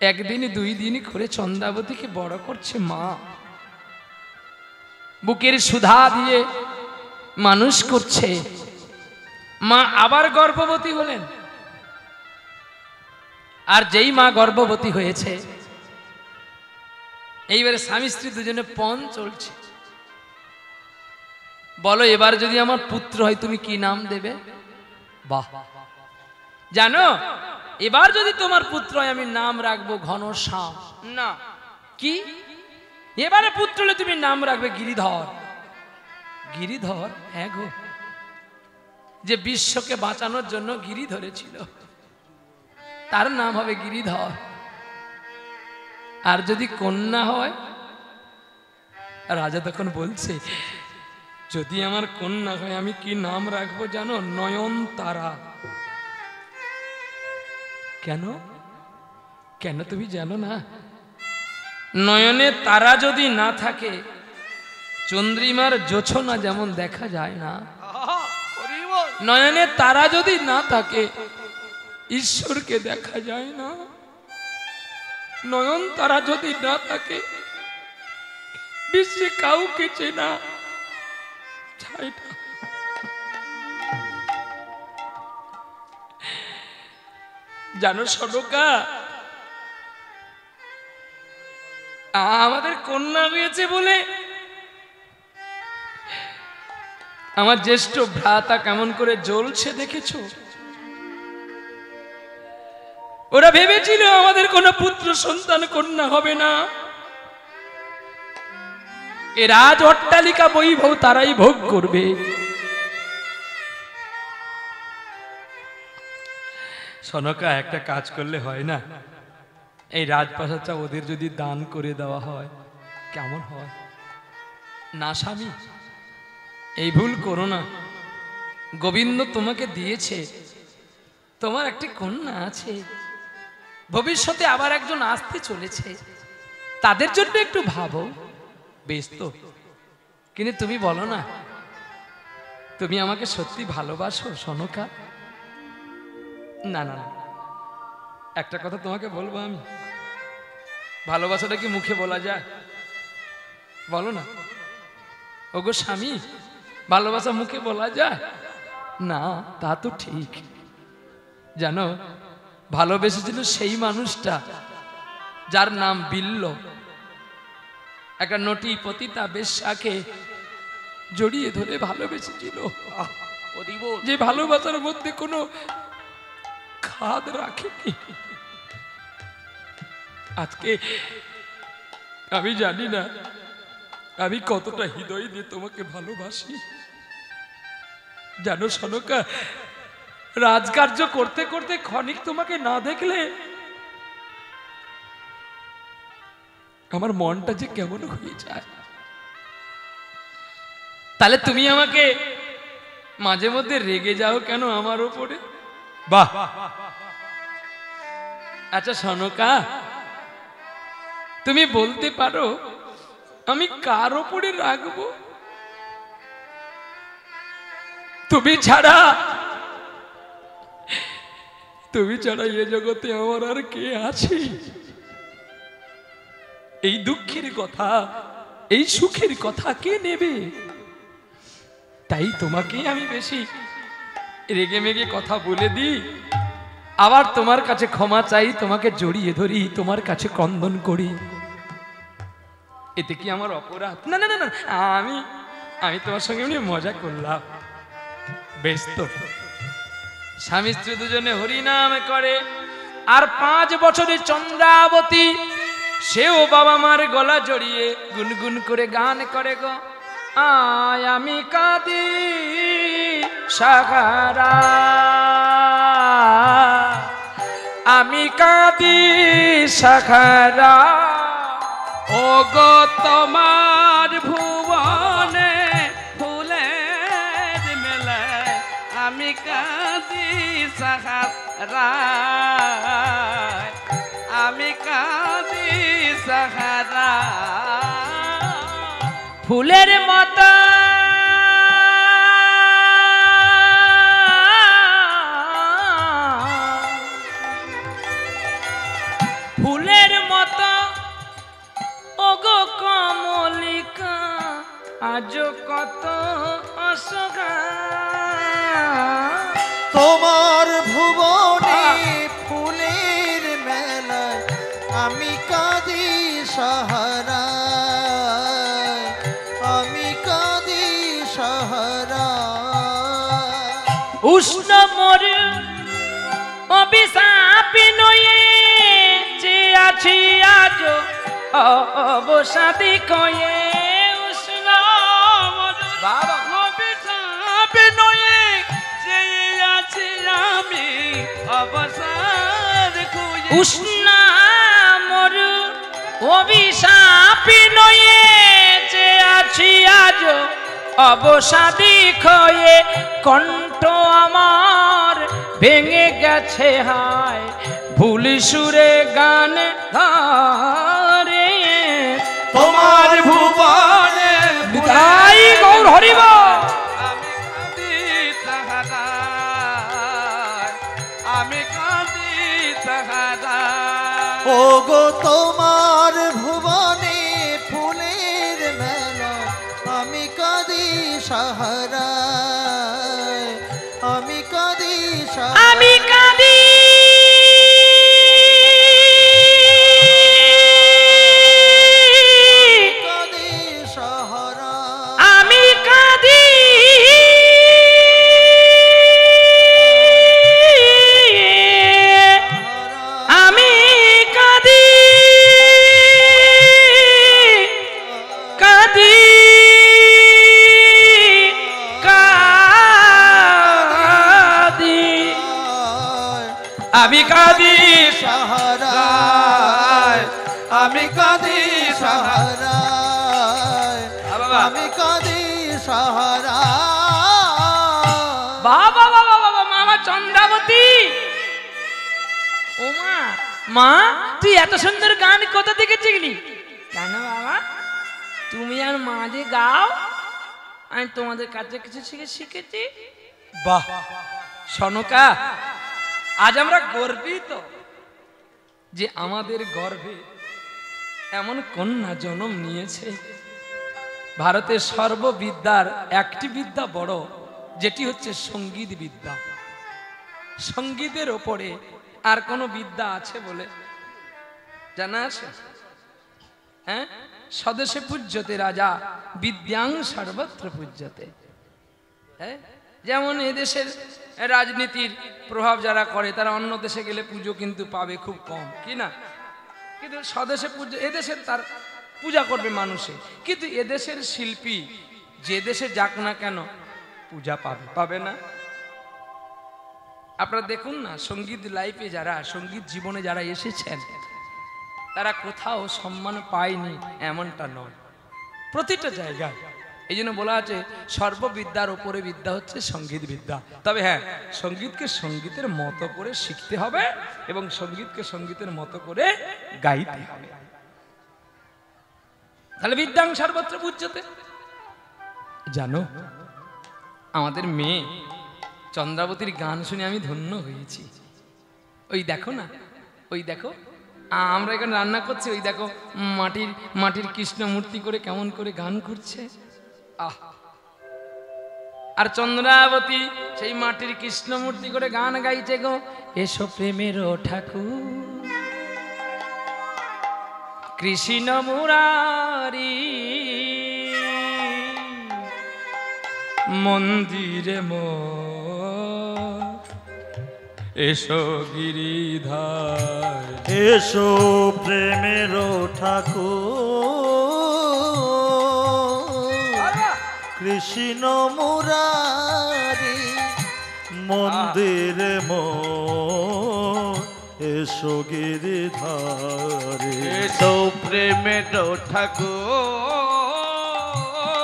একদিন দুই দিন করে চন্দ্রাবতীকে বড় করছে মা, বুকের সুধা দিয়ে মানুষ করছে। মা আবার গর্ভবতী হলেন, আর যেই মা গর্ভবতী হয়েছে, এইবারে স্বামী স্ত্রী দুজনে পণ চলছে। বলো এবার যদি আমার পুত্র হয় তুমি কি নাম দেবে? বাহ, জানো এবার যদি তোমার পুত্র হয় আমি নাম রাখবো ঘনশ্যাম। না, কি এবারে পুত্র হলে তুমি নাম রাখবে গিরিধর। গিরিধর? হ্যাঁ গো, যে বিশ্বকে বাঁচানোর জন্য গিরি ধরেছিল তার নাম হবে গিরিধর। আর যদি কন্যা হয়, রাজা তখন বলছে যদি আমার কন্যা হয় আমি কি নাম রাখবো জানো? নয়নতারা। কেন? কেন তুমি জানো না? নয়নে তারা যদি না থাকে, চন্দ্রিমার জোছনা যেমন দেখা যায় না, নয়নে তারা যদি না থাকে ঈশ্বরকে দেখা যায় না। নয়ন তারা যদি না থাকে বিশ্বে কাউকে চেনা যায় না। জানো সনকা, আমাদের কন্যা হয়েছে বলে আমার জ্যেষ্ঠ ভ্রাতা কেমন করে জ্বলছে দেখেছো? ওরা ভেবেছিল আমাদের কোনো পুত্র সন্তান কন্যা হবে না, এ রাজ অট্টালিকা বৈভব তারাই ভোগ করবে। সনকা, একটা কাজ করলে হয় না? এই রাজপ্রাসাদটা ওদের যদি দান করে দেওয়া হয় কেমন হয়? না স্বামী, এই ভুল করো না। গোবিন্দ তোমাকে দিয়েছে, তোমার একটি কন্যা আছে, ভবিষ্যতে আবার একজন আসতে চলেছে, তাদের জন্য একটু ভাবো। বেশ তো, কিন্তু তুমি বলো না, তুমি আমাকে সত্যি ভালোবাসো সনকা? না না, একটা কথা তোমাকে বলবো আমি, ভালোবাসাটা কি মুখে বলা যায়? বলো না। ওগো স্বামী, ভালোবাসা মুখে বলা যায় না? তা তো ঠিক। জানো, ভালোবেসেছিল সেই মানুষটা যার নাম বিল্ল, একটা নটি পতিতা বেশ্যাকে জড়িয়ে ধরে ভালোবেসেছিল, যে ভালোবাসার মধ্যে কোনো খাদ রাখেনি। আজকে আমি জানি না আমি কতটা হৃদয় দিয়ে তোমাকে ভালোবাসি। জানো সনকা, রাজকার্য করতে করতে ক্ষণিক তোমাকে না দেখলে আমার মনটা যে কেমন হয়ে যায়। তাহলে তুমি আমাকে মাঝে মধ্যে রেগে যাও কেন আমার উপরে? বাহ, আচ্ছা সনকা, তুমি বলতে পারো আমি কার উপরে রাখবো? তুমি ছাড়া এ জগতে আমার আর কে আছে? এই দুঃখের কথা, এই সুখের কথা কে নেবে? তাই তোমাকে আমি বেশি রেগে মেগে কথা বলে দিই, আবার তোমার কাছে ক্ষমা চাই, তোমাকে জড়িয়ে ধরি, তোমার কাছে ক্রন্দন করি। এতে কি আমার অপরাধ? না না না না, আমি তোমার সঙ্গে এমনি মজা করলাম। বেশ তো, স্বামী স্ত্রী দুজনে হরিনাম করে, আর 5 বছরের চন্দ্রাবতী সেও বাবা মার গলা জড়িয়ে গুনগুন করে গান করে গো, আয় আমি কাঁদি সাহারা, আমি কাঁদি সাহারা, ও গো তোমার ভুবনে ফুলের মেলায় আমি কাঁদি সাহারা, আমি কাঁদি সাহারা, ফুলের মতো ফুলের মতো ওগো কমলিকা, আজ কত অসগা, তোমার ভুবনে ফুলের মেলায় আমি কাঁদি সাহারা, আমি কাঁদি সাহারা, উষ্ণ মরু অভিশাপী নয়ে যে আছি আজ অবসাদী কয়ে, উষ্ণ মরু অভিশাপী নয়ে যে আছি আমি অবসাদ কয়ে, উষ্ণ মরু অভিশাপী নয়ে যে আছি আজ অবসাদী ক্ষয়ে, কণ্ঠ আমার ভেঙে গেছে হায় ভুল সুরে গান ধারে, তোমার ভুবনে তাই গৌর হরিব, আমি কাঁদি সাহারা, আমি কাঁদি সাহারা, ও গো তোমার ভুবনে ফুলের মেলা আমি কাঁদি সাহারা, আমি কাঁদি সাহারা, আমি কাঁদি আমি কাঁদি সাহারায়, আমি কাঁদি সাহারায়, আমি কাঁদি সাহারায়। বাবা বাবা বাবা মামা চন্দ্রাবতী, ও মা, মা তুই এত সুন্দর গান কোথা থেকে শিখলি? কেন বাবা, তুমি আর মা যে গাও, আমি তোমাদের কাছে কিছু শিখেছি। বাহ সনকা, আজ আমরা গর্বিত যে আমাদের গর্ভে এমন কন্যা জন্ম নিয়েছে। ভারতের সর্ববিদ্যার একটি বিদ্যা বড়, যেটি হচ্ছে সঙ্গীত বিদ্যা। সঙ্গীতের ওপরে আর কোনো বিদ্যা আছে বলে জানা আছে? হ্যাঁ, স্বদেশে পূজ্যতে রাজা বিদ্যাং সর্বত্র পূজ্যতে। হ্যাঁ, যেমন এদেশের রাজনীতির প্রভাব যারা করে তারা অন্য দেশে গেলে পুজো কিন্তু পাবে খুব কম, কি না? কিন্তু স্বদেশে পূজা, এদেশের তার পূজা করবে মানুষে, কিন্তু এদেশের শিল্পী যে দেশে যাক না কেন পূজা পাবে না। আপনারা দেখুন না, সঙ্গীত লাইফে যারা, সঙ্গীত জীবনে যারা এসেছেন তারা কোথাও সম্মান পায়নি এমনটা নয়, প্রতিটা জায়গায়। এই জন্য বলা আছে সর্ববিদ্যার উপরে বিদ্যা হচ্ছে সঙ্গীত বিদ্যা। তবে হ্যাঁ, সঙ্গীতকে সঙ্গীতের মতো করে শিখতে হবে এবং সঙ্গীতকে সঙ্গীতের মতো করে গাইতে হবে, তাহলে বিদ্যাং সর্বত্র পূজ্যতে। জানো, আমাদের মেয়ে চন্দ্রাবতীর গান শুনে আমি ধন্য হয়েছি। ওই দেখো না, ওই দেখো, আমরা এখানে রান্না করছি, ওই দেখো মাটির কৃষ্ণ মূর্তি করে কেমন করে গান করছে। আহ, আর চন্দ্রাবতী সেই মাটির কৃষ্ণ মূর্তি করে গান গাইছে গো, এসো প্রেমের ঠাকুর কৃষ্ণ মুরারি মন্দিরে এসো গিরিধার, এসো প্রেমের ঠাকুর কৃষ্ণ মুরারি মন্দিরে এসো গিরিধারে, এসো প্রেমের ঠাকুর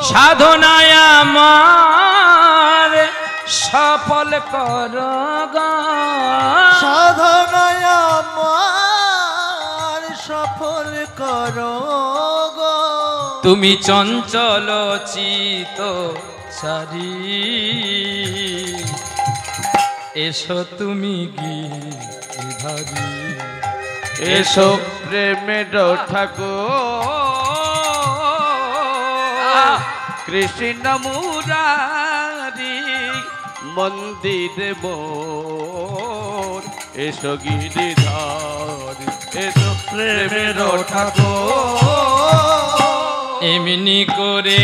সাধনায় আমার সফল কর গো, সাধনায় আমার সফল করো গো, তুমি চঞ্চল চিত সারি এসো তুমি গিরিধারী, এসো প্রেমের ঠাকুর কৃষ্ণ মুরারি মন্দির এসো গিরিধার, এসো প্রেমের ঠাকুর। এমনি করে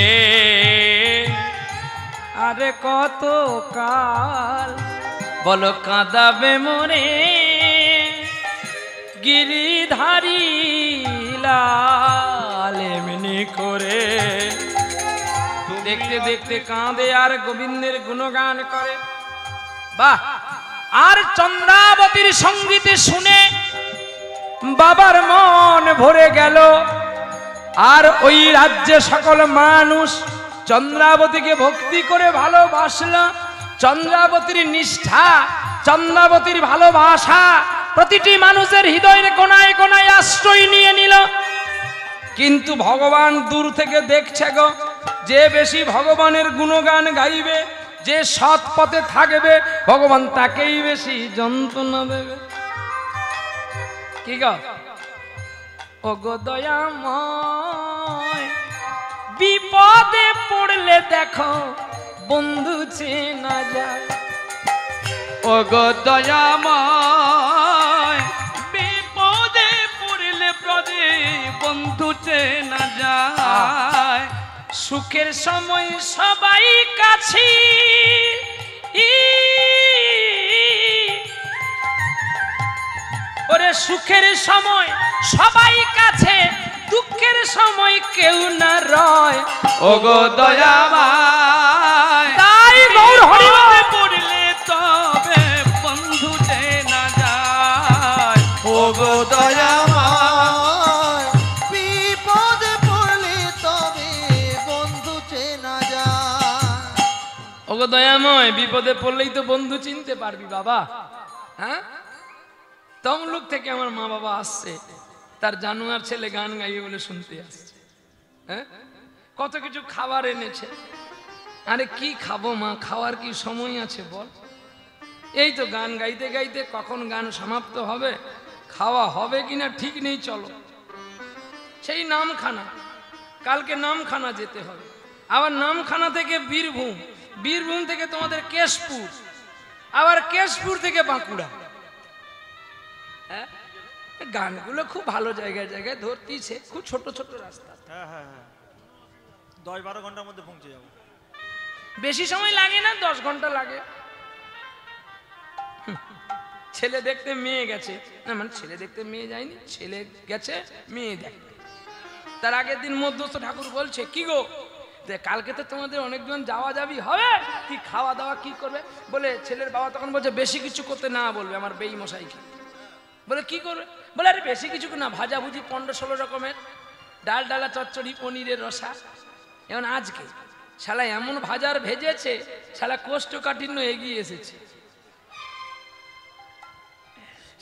আরে কত কাল বলো কাঁদাবে মরে গিরিধারী লাল, এমনি করে দেখতে দেখতে কাঁদে আর গোবিন্দের গুণগান করে। বাহ, আর চন্দ্রাবতীর সঙ্গীতে শুনে বাবার মন ভরে গেল। আর ওই রাজ্যে সকল মানুষ চন্দ্রাবতীকে ভক্তি করে ভালোবাসল। চন্দ্রাবতীর নিষ্ঠা, চন্দ্রাবতীর ভালোবাসা প্রতিটি মানুষের হৃদয়ের কোনায় কোনায় আশ্রয় নিয়ে নিল। কিন্তু ভগবান দূর থেকে দেখছে গো, যে বেশি ভগবানের গুণগান গাইবে, যে সৎ পথে থাকবে, ভগবান তাকেই বেশি যন্ত্রণা দেবে। কি গো, ও গো দয়াময়, বিপদে পড়লে দেখো বন্ধু চেনা যায়। ও গো দয়াময়, বিপদে পড়লে প্রদে বন্ধু চেনা যায়। সুখের সময় সবাই কাছে, ওরে সুখের সময় সবাই কাছে, দুঃখের সময় কেউ না রয়। ও গো দয়াময়, তাই গৌর হরি পড়লে তবে বন্ধু চেনা যায়। ওগো দয়াময়, বিপদে পড়লেই তো বন্ধু চিনতে পারবি বাবা। হ্যাঁ, তমলুক থেকে আমার মা বাবা আসছে, তার জানুয়ার ছেলে গান গাইবে বলে শুনতে আসছে। হ্যাঁ, কত কিছু খাবার এনেছে। আরে কি খাবো মা, খাওয়ার কি সময় আছে বল? এই তো গান গাইতে গাইতে কখন গান সমাপ্ত হবে, খাওয়া হবে কিনা ঠিক নেই। চলো সেই নামখানা, কালকে নামখানা যেতে হবে, আবার নামখানা থেকে বীরভূম, বীরভূম থেকে তোমাদের কেশপুর, আবার কেশপুর থেকে বাঁকুড়া। হ্যাঁ, গানগুলো খুব ভালো জায়গায় জায়গায় ধরতিছে, খুব ছোট ছোট রাস্তা। হ্যাঁ হ্যাঁ হ্যাঁ, 10-12 ঘন্টার মধ্যে পৌঁছে যাবো। বেশি সময় লাগে না, 10 ঘন্টা লাগে। ছেলে দেখতে মেয়ে গেছে, না মানে ছেলে দেখতে মেয়ে যায়নি, ছেলে গেছে মেয়ে দেখতে। তার আগের দিন মধ্যস্থ ঠাকুর বলছে, কি গো কালকে তো তোমাদের অনেকজন যাওয়া যাবি হবে, কি খাওয়া দাওয়া কি করবে? বলে ছেলের বাবা তখন বলছে বেশি কিছু করতে না বলবে আমার বেই মশাইকে। বলে কি করবে? বলে আরে বেশি কিছু না, ভাজাভুজি 15-16 রকমের, ডাল ডালা চচ্চড়ি পনিরের রসা। এখন আজকে শালা এমন ভাজার ভেজেছে, শালা কোষ্ঠকাঠিন্য এগিয়ে এসেছে।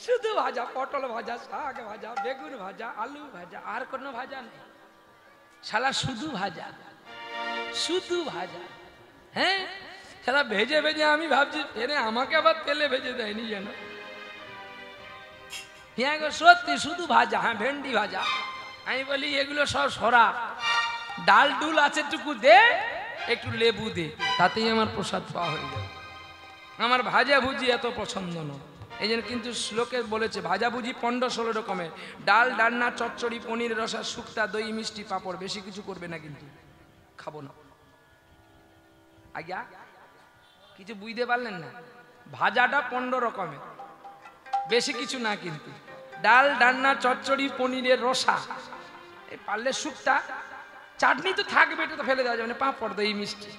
শুধু ভাজা, পটল ভাজা, শাক ভাজা, বেগুন ভাজা, আলু ভাজা, আর কোনো ভাজা নেই। শালা শুধু ভাজা, শুধু ভাজা। হ্যাঁ, শালা ভেজে ভেজে আমি ভাবছি এরে আমাকে আবার তেলে ভেজে দেয়নি যেন। হ্যাঁ গো সত্যি শুধু ভাজা। হ্যাঁ, ভেন্ডি ভাজা। আমি বলি এগুলো সব সরা, ডাল ডুল আছে টুকু দে, একটু লেবু দে, তাতেই আমার প্রসাদ পাওয়া হয়ে যাবে। আমার ভাজা ভুজি এত পছন্দ নয়, এই জন্য কিন্তু শ্লোকে বলেছে ভাজাভুজি 15-16 রকমের, ডাল ডালনা চচ্চড়ি পনির রসা শুক্তা দই মিষ্টি পাঁপড়, বেশি কিছু করবে না কিন্তু, খাবো না। আজ্ঞা কিছু বুঝতে পারলেন না? ভাজাটা 15 রকমের, বেশি কিছু না কিন্তু, ডাল ডালনা চচ্চড়ি পনিরের রসা, এই পারলে শুক্তা, চাটনি তো থাকবে, এটা তো ফেলে দেওয়া যাবে না, পাঁপড় দই মিষ্টি,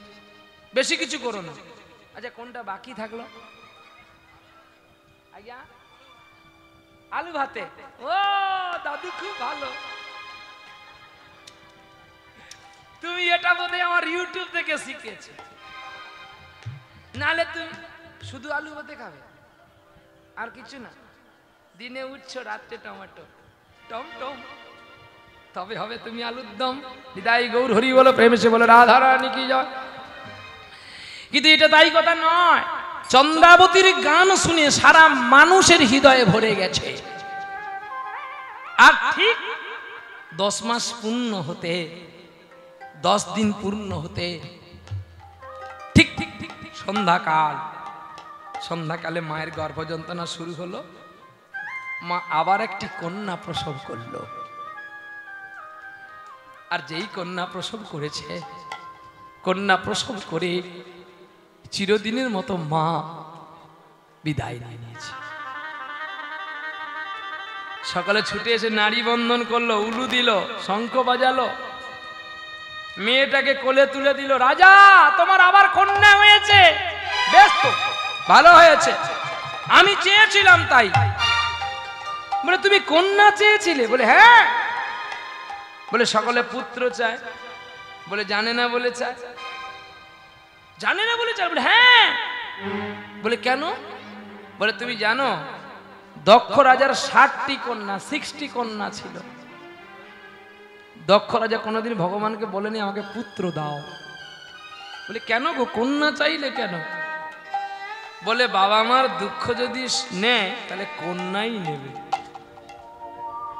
বেশি কিছু করো না। আচ্ছা কোনটা বাকি থাকলো? আজ্ঞা আলু ভাতে। ও দাদু খুব ভালো, তুমি এটা বোধহয় আমার ইউটিউব থেকে শিখেছ, নালে তুমি শুধু আলু ভাতে খাবে আর কিছু না। দিনে উঠছো, রাত্রে টমেটো টম টম, তবে হবে তুমি আলুর দম। বিদায় গৌর হরি বলো, প্রেমে বলো রাধা রানী কি জয়। কিন্তু এটা তাই কথা নয়, চন্দ্রাবতীর গান শুনে সারা মানুষের হৃদয়ে ভরে গেছে। আর ঠিক 10 মাস পূর্ণ হতে, 10 দিন পূর্ণ হতে, ঠিক ঠিক ঠিক ঠিক সন্ধ্যাকালে মায়ের গর্ভযন্ত্রণা শুরু হলো। মা আবার একটি কন্যা প্রসব করলো, আর যেই কন্যা প্রসব করেছে, কন্যা প্রসব করে চিরদিনের মতো মা বিদায় নিয়েছে। সকালে ছুটে এসে নারী বন্ধন করলো, উলু দিল, শঙ্খ বাজালো, মেয়েটাকে কোলে তুলে দিল। রাজা তোমার আবার কন্যা হয়েছে, বেশ তো ভালো হয়েছে, আমি চেয়েছিলাম তাই। বলে তুমি কন্যা চেয়েছিলে? বলে হ্যাঁ। বলে সকলে পুত্র চায়? বলে জানে না বলে চায়। জানে না বলে চায়? বলে হ্যাঁ। বলে কেন? বলে তুমি জানো দক্ষ রাজার 60টি কন্যা, 60 কন্যা ছিল। দক্ষ রাজা কোনোদিন ভগবানকে বলেনি আমাকে পুত্র দাও। বলে কেন গো, কন্যা চাইলে কেন? বলে বাবা আমার দুঃখ যদি নেয় তাহলে কন্যাই নেবে।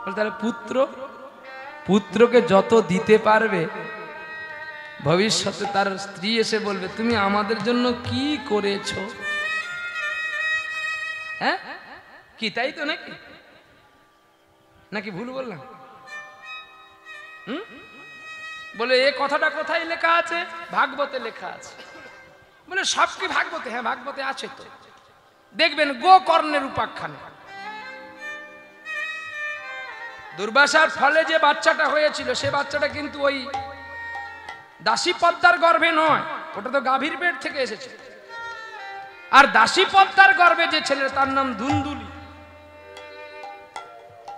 বলে তাহলে পুত্রকে যত দিতে পারবে, ভবিষ্যতে তার স্ত্রী এসে বলবে তুমি আমাদের জন্য কি করেছো। হ্যাঁ কি তাই তো নাকি? নাকি ভুল বললাম? বলে এ কথাটা কোথায় লেখা আছে? ভাগবতে লেখা আছে। বলে সব কি ভাগবতে? হ্যাঁ ভাগবতে আছে তো, দেখবেন গোকর্ণের উপাখ্যানে দুর্বাসার ফলে যে বাচ্চাটা হয়েছিল, সে বাচ্চাটা কিন্তু ওই দাসী পদ্মার গর্ভে নয়, ওটা তো গাভীর পেট থেকে এসেছে। আর দাসী পদ্মার গর্ভে যে ছেলে, তার নাম ধুন্দুলি।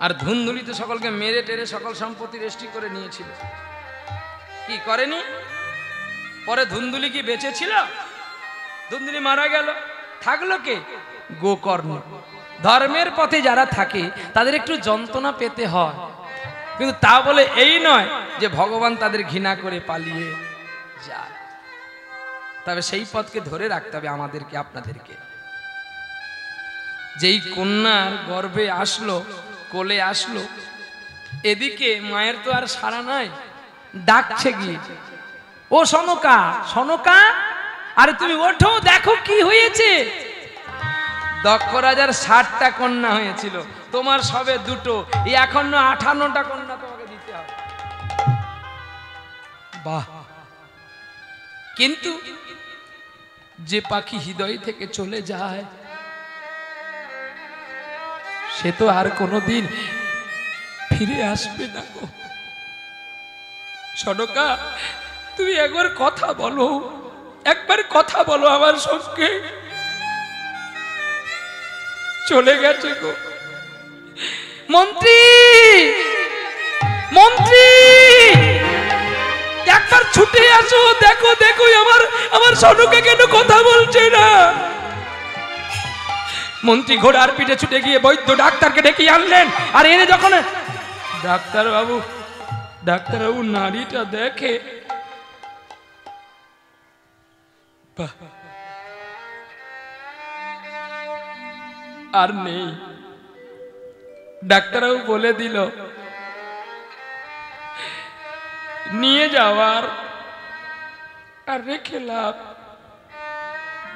আর ধুন্দুলিতে সকলকে মেরে টেরে সকল সম্পত্তি রেস্ট্রি করে নিয়েছিল। কি করেনি? পরে ধুন্দুলি কি বেঁচে ছিল? দুদিনে মারা গেল, থাকলো কে? গোকর্ণ। ধর্মের পথে যারা থাকে তাদের একটু যন্ত্রণা পেতে হয়, কিন্তু তা বলে এই নয় যে ভগবান তাদের ঘৃণা করে পালিয়ে যায়। তবে সেই পথকে ধরে রাখতে হবে আমাদেরকে, আপনাদেরকে। যেই কন্যার গর্ভে আসলো, কোলে আসলো, এদিকে মায়ের তো আর সাড়া নাই, ডাকছে গিয়ে, ও সনকা, সনকা, আরে তুমি ওঠো, দেখো কি হয়েছে। দক্ষ রাজার 60টা কন্যা হয়েছিল, তোমার সবে 2টো, এখন 58টা কন্যা তোমাকে দিতে হবে। বাহ! কিন্তু যে পাখি হৃদয় থেকে চলে যায় সে তো আর কোনোদিন ফিরে আসবে না গো। সনকা, তুমি একবার কথা বলো, একবার কথা বলো আমার সঙ্গে। চলে গেছে গো। মন্ত্রী, মন্ত্রী, একবার ছুটে আসো, দেখো দেখো আমার সনকা কেন কথা বলছে না। মন্ত্রী ঘোড়ার পিঠে ছুটে গিয়ে বৈদ্য ডাক্তারকে ডেকে আনলেন। আর এনে যখন ডাক্তারবাবু নারীটা দেখে, আর নেই। ডাক্তারবাবু বলে দিল নিয়ে যাওয়ার আর রেখে লাভ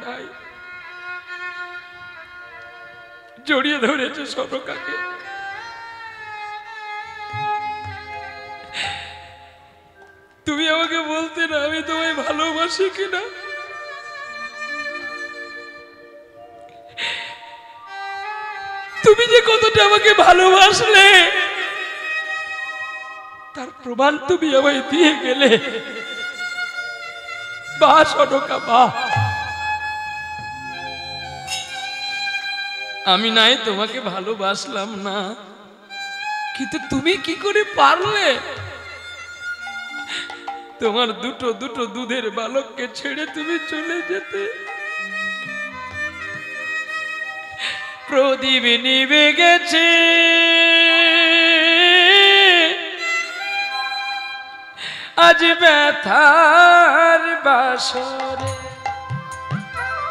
নাই। জড়িয়ে ধরেছে সনকাকে। তুমি আমাকে বলতে না আমি তোমায় ভালোবাসি কিনা। তুমি যে কতটা আমাকে ভালোবাসলে তার প্রমাণ তুমি আমায় দিয়ে গেলে। বা সনকা, বা আমি নাই তোমাকে ভালোবাসলাম না, কিন্তু তুমি কি করে পারলে তোমার দুটো দুধের বালককে ছেড়ে তুমি চলে যেতে। প্রদীপ নিভে গেছে, আজ ব্যথার বাসরে।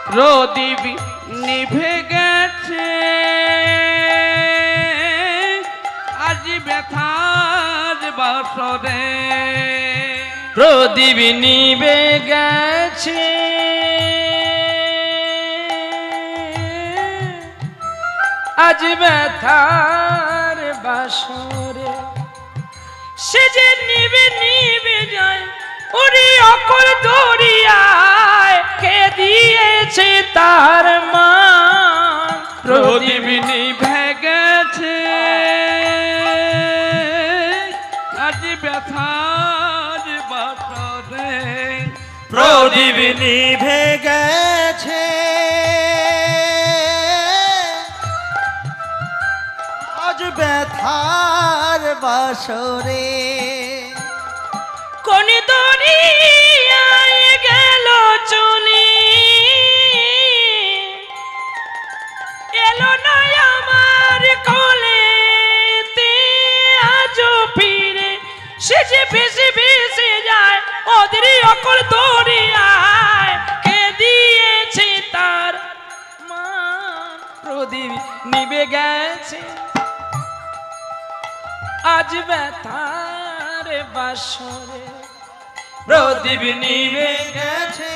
প্রদীপ নিভে গেছে, আজ ব্যথার বাসরে। প্রদীপ নিভে গেছে, আজ ব্যথার বাসরে। সে যে নিবে নিবে যায় ওরে অকল দরিয়ায়, কে দিয়েছে তার মা। প্রদীপ নিভে গেছে, আজ ব্যথার বাসরে। প্রদীপ নিভে গেছে, আজ ব্যথার বাসরে। কোন দরিয়ায় গেল চলি, এলো না আমার কোলেতে আজও ফিরে। সে যে ভেসে ভেসে যায় ওদের অকল দরিয়ায়, কে দিয়েছে তার মান। প্রদীপ নিভে গেছে, আজ ব্যথার বাসরে। প্রদীপ নিভে গেছে,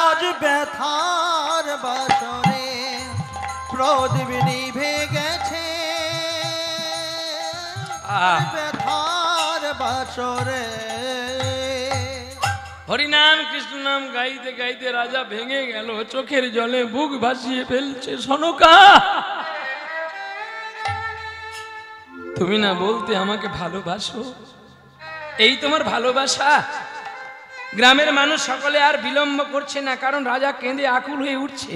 আজ ব্যথার বাসরে। প্রদীপ নিভে গেছে, আজ ব্যথার বাসরে। হরিনাম কৃষ্ণ নাম গাইতে গাইতে রাজা ভেঙে গেল, চোখের জলে বুক ভাসিয়ে ফেলছে। সনকা, তুমি না বলতে আমাকে ভালোবাসো, এই তোমার ভালোবাসা। গ্রামের মানুষ সকলে আর বিলম্ব করছে না, কারণ রাজা কেঁদে আকুল হয়ে উঠছে।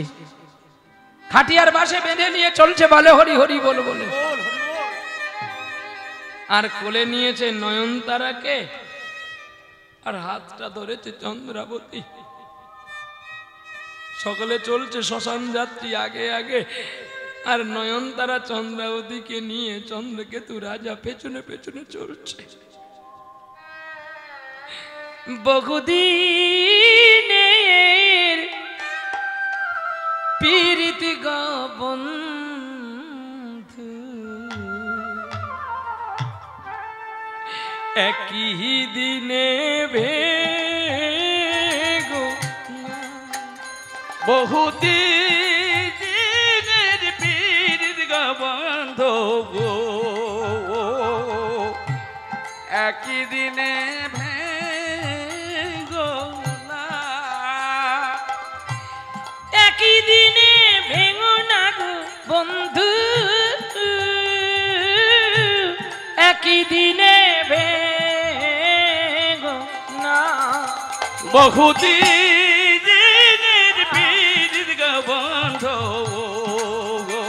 খাটিয়ার বাসে বেঁধে নিয়ে চলছে বলে হরি হরি বল বলে। আর কোলে নিয়েছে নয়নতারাকে, আর হাতটা ধরেছে চন্দ্রাবতী। সকলে চলছে শ্মশান যাত্রী আগে আগে, আর নয়নতারা চন্দ্রাবতীকে নিয়ে চন্দ্রকেতু রাজা পেছনে পেছনে চলছে। বহুদিনের পীড়িতি গো বন্ধু, একই দিনে ভেগো বহুদিনের পীড়িত বন্ধু গো, একই দিনে ভেগো না, একই দিনে ভেঙো না গো বন্ধু, একই দিনে ভেঙো না। বহুদিনের পীড়িত বন্ধু গো,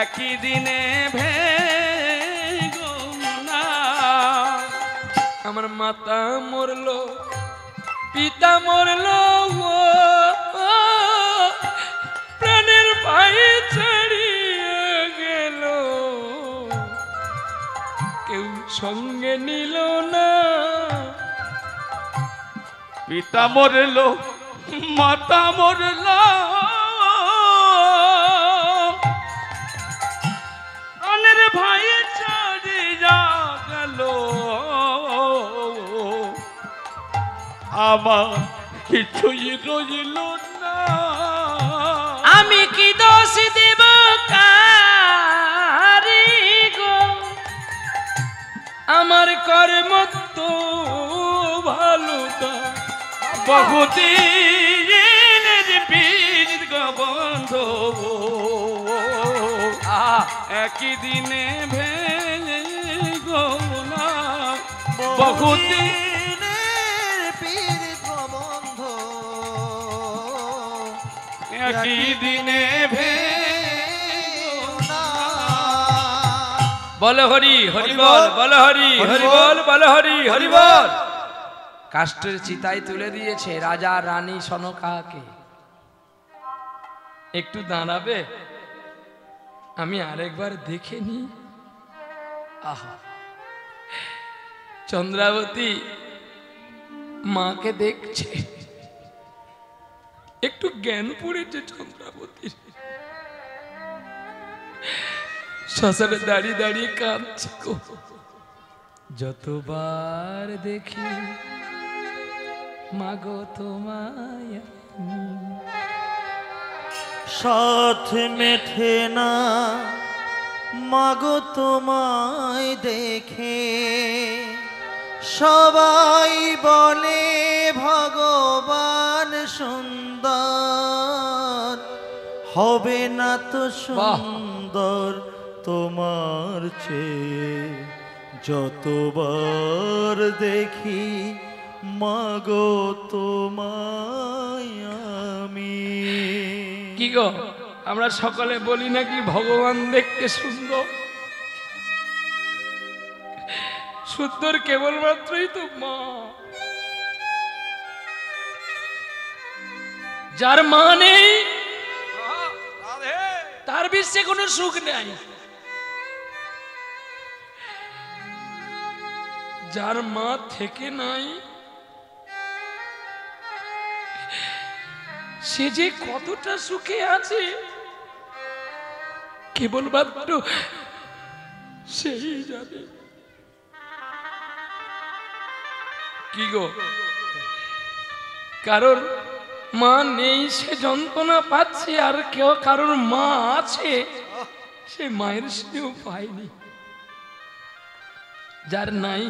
একই দিনে ভেগো না। আমার মাতা মরলো, পিতা মরলো, প্রাণের ভাই ছাড়িয়ে গেল, কেউ সঙ্গে নিল না। পিতা মরলো, মাতা মরলো, প্রাণের ভাই ছাড়িয়া গেল, আমার কিছুই রইল না। আমি কি দোষ দেব কারি গো, আমার কর্ম তো ভালো তা। বহুদিনের পীড়িত বন্ধু একই দিনে ভেগো না। বহুদিনের পীড়িত বন্ধু একই দিনে ভেগো না। বল হরি হরি বল, বল হরি হরি বল, বল হরি হরি বল। কাষ্টের চিতায় তুলে দিয়েছে রাজা রানী সনকাকে। একটু দাঁড়াবে, আমি আরেকবার দেখে নি। আহা, চন্দ্রাবতী মাকে দেখছে, একটু জ্ঞান পড়েছে চন্দ্রাবতীর। শ্মশানে দাঁড়িয়ে দাঁড়িয়ে কাঁদছে গো। যতবার দেখি মাগো তোমায়, সাথ মেঠে না মাগো তোমায় দেখে, সবাই বলে ভগবান সুন্দর, হবে না তো সুন্দর তোমার চেয়ে। যতবার দেখি মাগো তোমায় আমি। কি গো, আমরা সকলে বলি নাকি ভগবান দেখতে সুন্দর? সুন্দর কেবলমাত্রই তো মা। যার মা নেই তার বিশ্বে কোনো সুখ নেই। যার মা থেকে নাই সে যে কতটা সুখে আছে কেবলমাত্র সেই জানে। কি গো, কারোর মা নেই সে যন্ত্রণা পাচ্ছে, আর কেউ কারোর মা আছে সে মায়ের স্নেহ পায়নি। যার নাই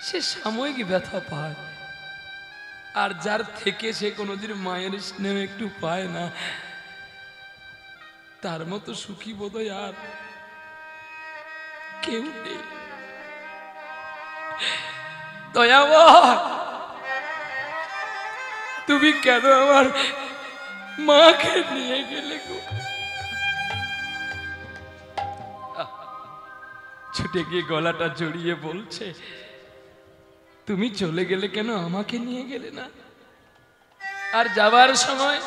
সে সাময়িক ব্যথা পায়, আর যার থেকে সে কোনোদিন মায়ের স্নেহ একটু পায় না, তার মতো সুখী বোধহয় আর কেউ নেই। দয়াবর, তুমি কেন আমার মাকে নিয়ে গেলে গো? ছুটে গিয়ে গলাটা জড়িয়ে বলছে, তুমি চলে গেলে কেন, আমাকে নিয়ে গেলে না? আর যাবার সময়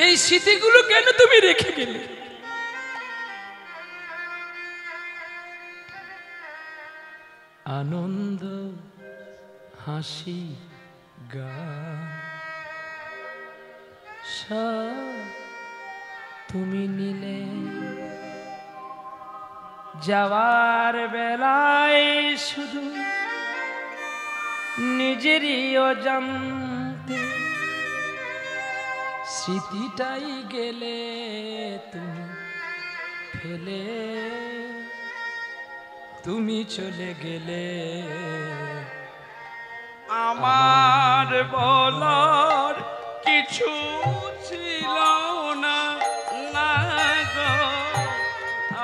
এই স্মৃতিগুলো কেন তুমি রেখে গেলে? আনন্দ হাসি গান সব তুমি নিলে, যাওয়ার বেলায় শুধু নিজেরই অজান্তে স্মৃতিটাই গেলে তুমি ফেলে, তুমি চলে গেলে। আমার বলার কিছু ছিল না, না গো,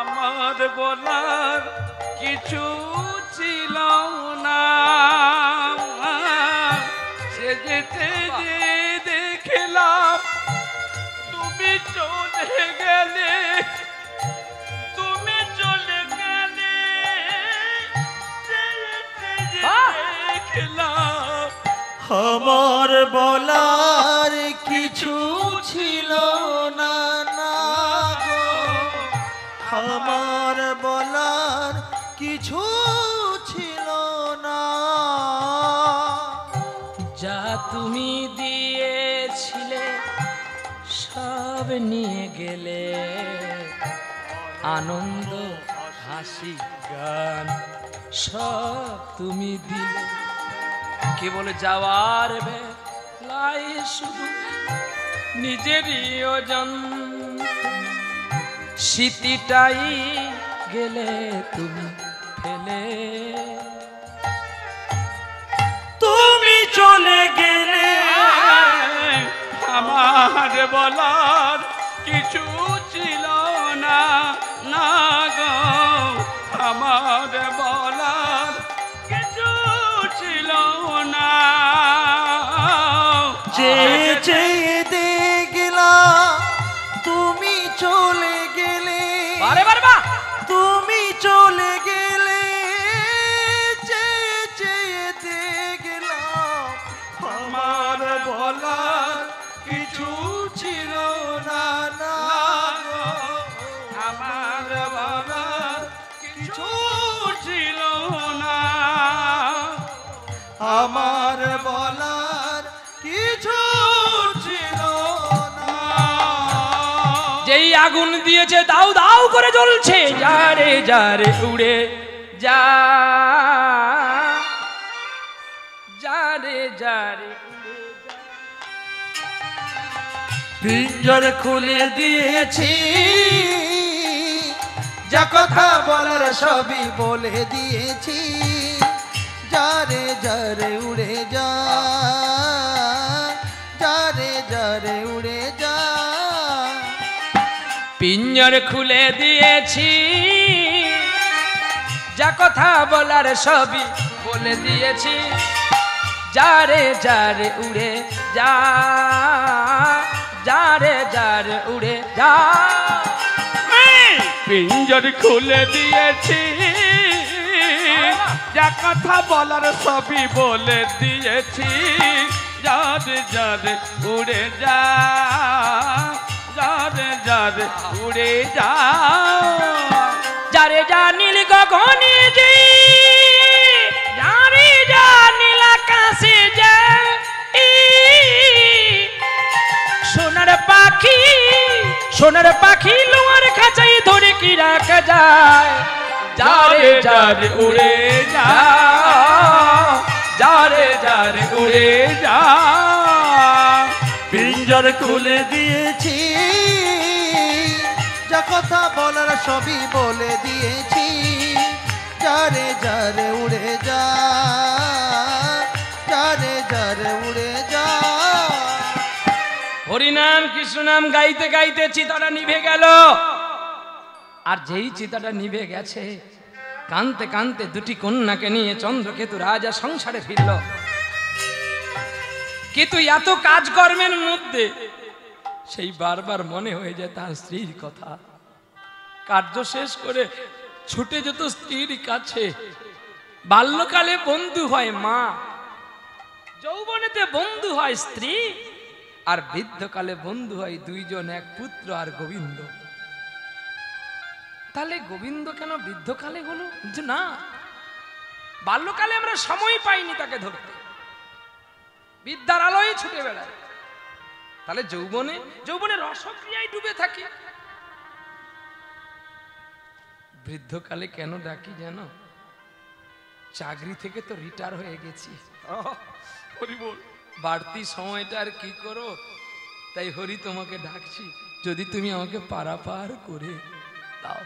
আমার বলার কিছু ছিল না। সে যেতে যে দেখলাম তুমি চলে গেলে, তুমি চলে গেলে, যেতে যে দেখলাম। আমার বলার কিছু ছিল না, না গো, আমার বলার কিছু ছিল না। যা তুমি দিয়েছিলে সব নিয়ে গেলে, আনন্দ হাসি গান সব তুমি দিলে। কে বলে যাওয়ার বেলায় শুধু নিজেরই অজান্তে স্মৃতিটাই গেলে তুমি ফেলে, তুমি চলে গেলে। আমার বলার কিছু ছিল না, না গো, আমার বলার কিছু ছিল না। চেয়ে চেয়ে দেখলাম তুমি চলে গেলে, বারে বারে বা তুমি চলে গেলে। চেয়ে চেয়ে দেখলাম আমার বলার কিছু ছিল না, না গো, আমার বলার কিছু ছিল না। আমার বলার কিছু ছিল না। যেই আগুন দিয়েছে দাউ দাউ করে জ্বলছে, যারে যারে উড়ে যা, যারে যারে উড়ে যা। পিঞ্জর খুলে দিয়েছি, যা কথা বলার সবই বলে দিয়েছি। যারে যারে উড়ে যা, যারে যারে উড়ে যা। পিঞ্জর খুলে দিয়েছি, যা কথা বলার সবই বলে দিয়েছি। যারে যারে উড়ে যা, যারে যারে উড়ে যা। পিঞ্জর খুলে দিয়েছি, যা কথা বলার সবই বলে দিয়েছি। যারে যারে উড়ে যা, যারে যারে উড়ে যা। যারে যা নীল গগনে যে, যারে যা নীল আকাশে যা। সোনার পাখি, সোনার পাখি লোয়ার খাঁচাই ধরে কি রাখা যায়। যারে যারে উড়ে যা, যারে যারে উড়ে যা। পিঞ্জর খুলে দিয়েছি, যা কথা বলার সবই বলে দিয়েছি। যারে যারে উড়ে যা, যারে যারে উড়ে যা। হরিনাম কৃষ্ণ নাম গাইতে গাইতে চিতাটা নিভে গেল। আর যেই চিতাটা নিভে গেছে, কানতে কানতে দুটি কন্যাকে নিয়ে চন্দ্রকেতু রাজা সংসারে ফিরল। কিন্তু এত কাজকর্মের মধ্যে সেই বারবার মনে হয়ে যায় তার স্ত্রীর কথা। কার্য শেষ করে ছুটে যেত স্ত্রীর কাছে। বাল্যকালে বন্ধু হয় মা, যৌবনেতে বন্ধু হয় স্ত্রী, আর বৃদ্ধকালে বন্ধু হয় দুইজন, এক পুত্র আর গোবিন্দ। তাহলে গোবিন্দ কেন বৃদ্ধকালে হলো? যে না, বাল্যকালে আমরা সময় পাইনি তাকে ধরতে, বিদ্যার আলোয় ছুটে বেড়ায়। তাহলে যৌবনে রসক্রিয়ায় ডুবে থাকি। বৃদ্ধকালে কেন ডাকি জানো? চাকরি থেকে তো রিটায়ার হয়ে গেছি, বাড়তি সময়টা আর কি করো, তাই হরি তোমাকে ডাকছি, যদি তুমি আমাকে পারাপার করে দাও।